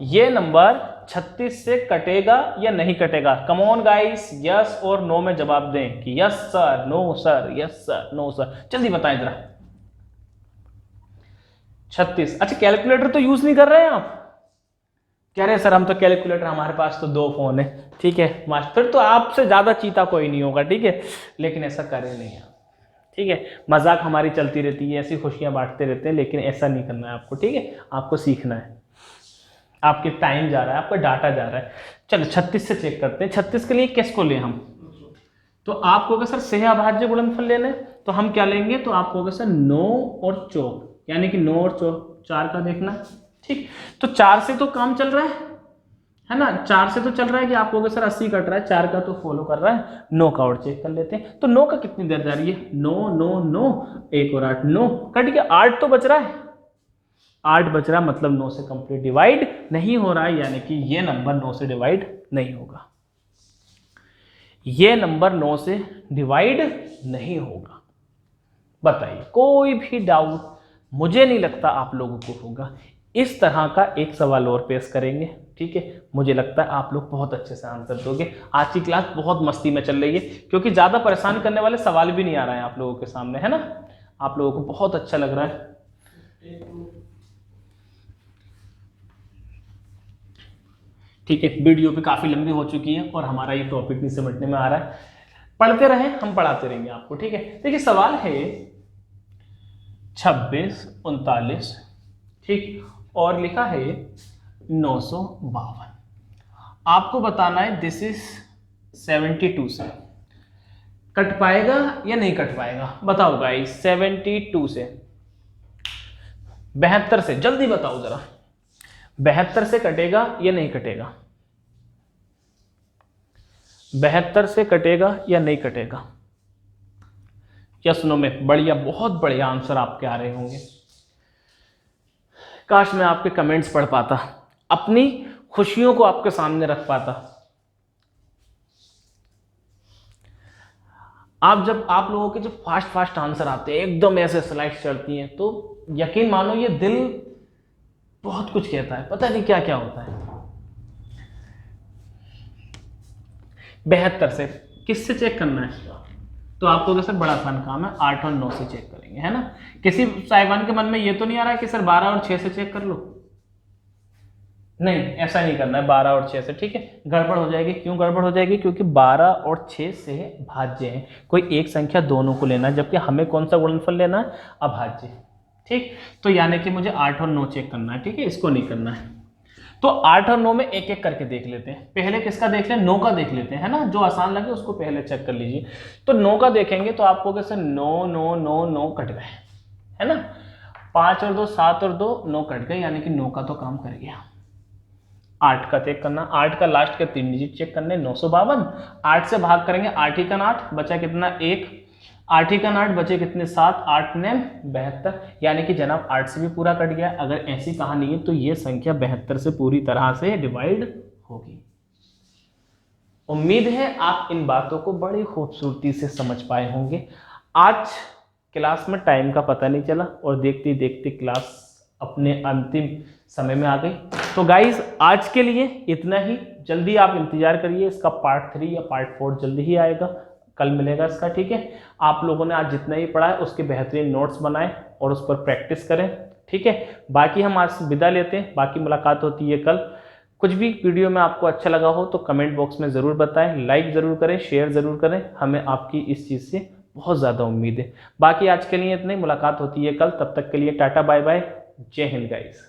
ये नंबर 36 से कटेगा या नहीं कटेगा? कम ऑन गाइस, यस और नो में जवाब दें कि yes sir, no sir, yes sir, no sir, जल्दी बताएं जरा। 36, अच्छा कैलकुलेटर तो यूज नहीं कर रहे हैं आप? कह रहे हैं सर हम तो कैलकुलेटर, हमारे पास तो 2 फोन है। ठीक है मास्टर, तो आपसे ज्यादा चीता कोई नहीं होगा, ठीक है, लेकिन ऐसा करें नहीं आप, ठीक है। मजाक हमारी चलती रहती है, ऐसी खुशियां बांटते रहते हैं, लेकिन ऐसा नहीं करना है आपको, ठीक है। आपको सीखना है, आपके टाइम जा रहा है, आपका डाटा जा रहा है। चलो 36 से चेक करते हैं। 36 के लिए किसको लें हम? तो आप कहोगे सर सेह अभाज्य गुणनफल लेना है, तो हम क्या लेंगे? तो आप कहोगे सर 9 और 4, यानी कि 9 और 4 का देखना, ठीक। तो 4 से तो काम चल रहा है ना, 4 से तो चल रहा है कि आप कहोगे सर 80 कट रहा है, 4 का तो फॉलो कर रहा है। 9 का और चेक कर लेते हैं। तो 9 का कितनी देर जा रही है? 9 9 9, 1 और 8 9, कट गया। 8 तो बच रहा है, 8 बच रहा, मतलब 9 से कंप्लीट डिवाइड नहीं हो रहा है, यानी कि ये नंबर 9 से डिवाइड नहीं होगा। ये नंबर 9 से डिवाइड नहीं होगा। बताइए, कोई भी डाउट? मुझे नहीं लगता आप लोगों को होगा। इस तरह का एक सवाल और पेश करेंगे, ठीक है। मुझे लगता है आप लोग बहुत अच्छे से आंसर दोगे। आज की क्लास बहुत मस्ती में चल रही है, क्योंकि ज्यादा परेशान करने वाले सवाल भी नहीं आ रहे हैं आप लोगों के सामने, है ना। आप लोगों को बहुत अच्छा लग रहा है। ठीक है, वीडियो भी काफी लंबी हो चुकी है और हमारा ये टॉपिक भी समझने में आ रहा है। पढ़ते रहें, हम पढ़ाते रहेंगे आपको, ठीक है। देखिए सवाल है 26 39, ठीक, और लिखा है 952। आपको बताना है दिस इज 72 से कट पाएगा या नहीं कट पाएगा? बताओ गाइस, 72 से, 72 से, जल्दी बताओ जरा, 72 से कटेगा या नहीं कटेगा? 72 से कटेगा या नहीं कटेगा? यस नो में बढ़िया, बहुत बढ़िया आंसर आपके आ रहे होंगे। काश मैं आपके कमेंट्स पढ़ पाता, अपनी खुशियों को आपके सामने रख पाता। आप लोगों के जो फास्ट आंसर आते हैं, एकदम ऐसे स्लाइड्स चलती हैं, तो यकीन मानो ये दिल बहुत कुछ कहता है, पता नहीं क्या क्या होता है। 72 से किससे चेक करना है? तो आपको सर बड़ा आसान काम है, 8 और 9 से चेक करेंगे, है ना। किसी साहिबान के मन में ये तो नहीं आ रहा है कि सर 12 और 6 से चेक कर लो? नहीं, ऐसा नहीं करना है 12 और 6 से, ठीक है। गड़बड़ हो जाएगी। क्यों गड़बड़ हो जाएगी? क्योंकि 12 और 6 से भाज्य है, कोई एक संख्या दोनों को लेना है, जबकि हमें कौन सा गुणनफल लेना है? अभाज्य, ठीक। तो यानी कि मुझे 8 और 9 चेक करना है, ठीक है, इसको नहीं करना है। तो 8 और 9 में एक एक करके देख लेते हैं। पहले किसका देख लें? 9 का देख लेते हैं, है ना, जो आसान लगे उसको पहले चेक कर लीजिए। तो 9 का देखेंगे तो आपको कैसे 9 9 9 9 कट गए, है ना। 5 और 2 7 और 2 9 कट गए, यानी कि 9 का तो काम कर गया। 8 का चेक करना, 8 का लास्ट के 3 डिजिट चेक करने, 952। 8 से भाग करेंगे, 8 ही का 8 बचा कितना? 1। 8 ही का 8 बचे कितने? 7। 8 ने 72, यानी कि जनाब 8 से भी पूरा कट गया। अगर ऐसी कहानी है तो ये संख्या 72 से पूरी तरह से डिवाइड होगी। उम्मीद है आप इन बातों को बड़ी खूबसूरती से समझ पाए होंगे। आज क्लास में टाइम का पता नहीं चला और देखते देखते क्लास अपने अंतिम समय में आ गई। तो गाइज आज के लिए इतना ही। जल्दी आप इंतजार करिए, इसका पार्ट 3 या पार्ट 4 जल्दी ही आएगा, कल मिलेगा इसका, ठीक है। आप लोगों ने आज जितना ही पढ़ा है उसके बेहतरीन नोट्स बनाएं और उस पर प्रैक्टिस करें, ठीक है। बाकी हम आज विदा लेते हैं, बाकी मुलाकात होती है कल। कुछ भी वीडियो में आपको अच्छा लगा हो तो कमेंट बॉक्स में ज़रूर बताएं, लाइक ज़रूर करें, शेयर ज़रूर करें, हमें आपकी इस चीज़ से बहुत ज़्यादा उम्मीद है। बाकी आज के लिए इतनी, मुलाकात होती है कल, तब तक के लिए टाटा बाय बाय, जय हिंद गाइस।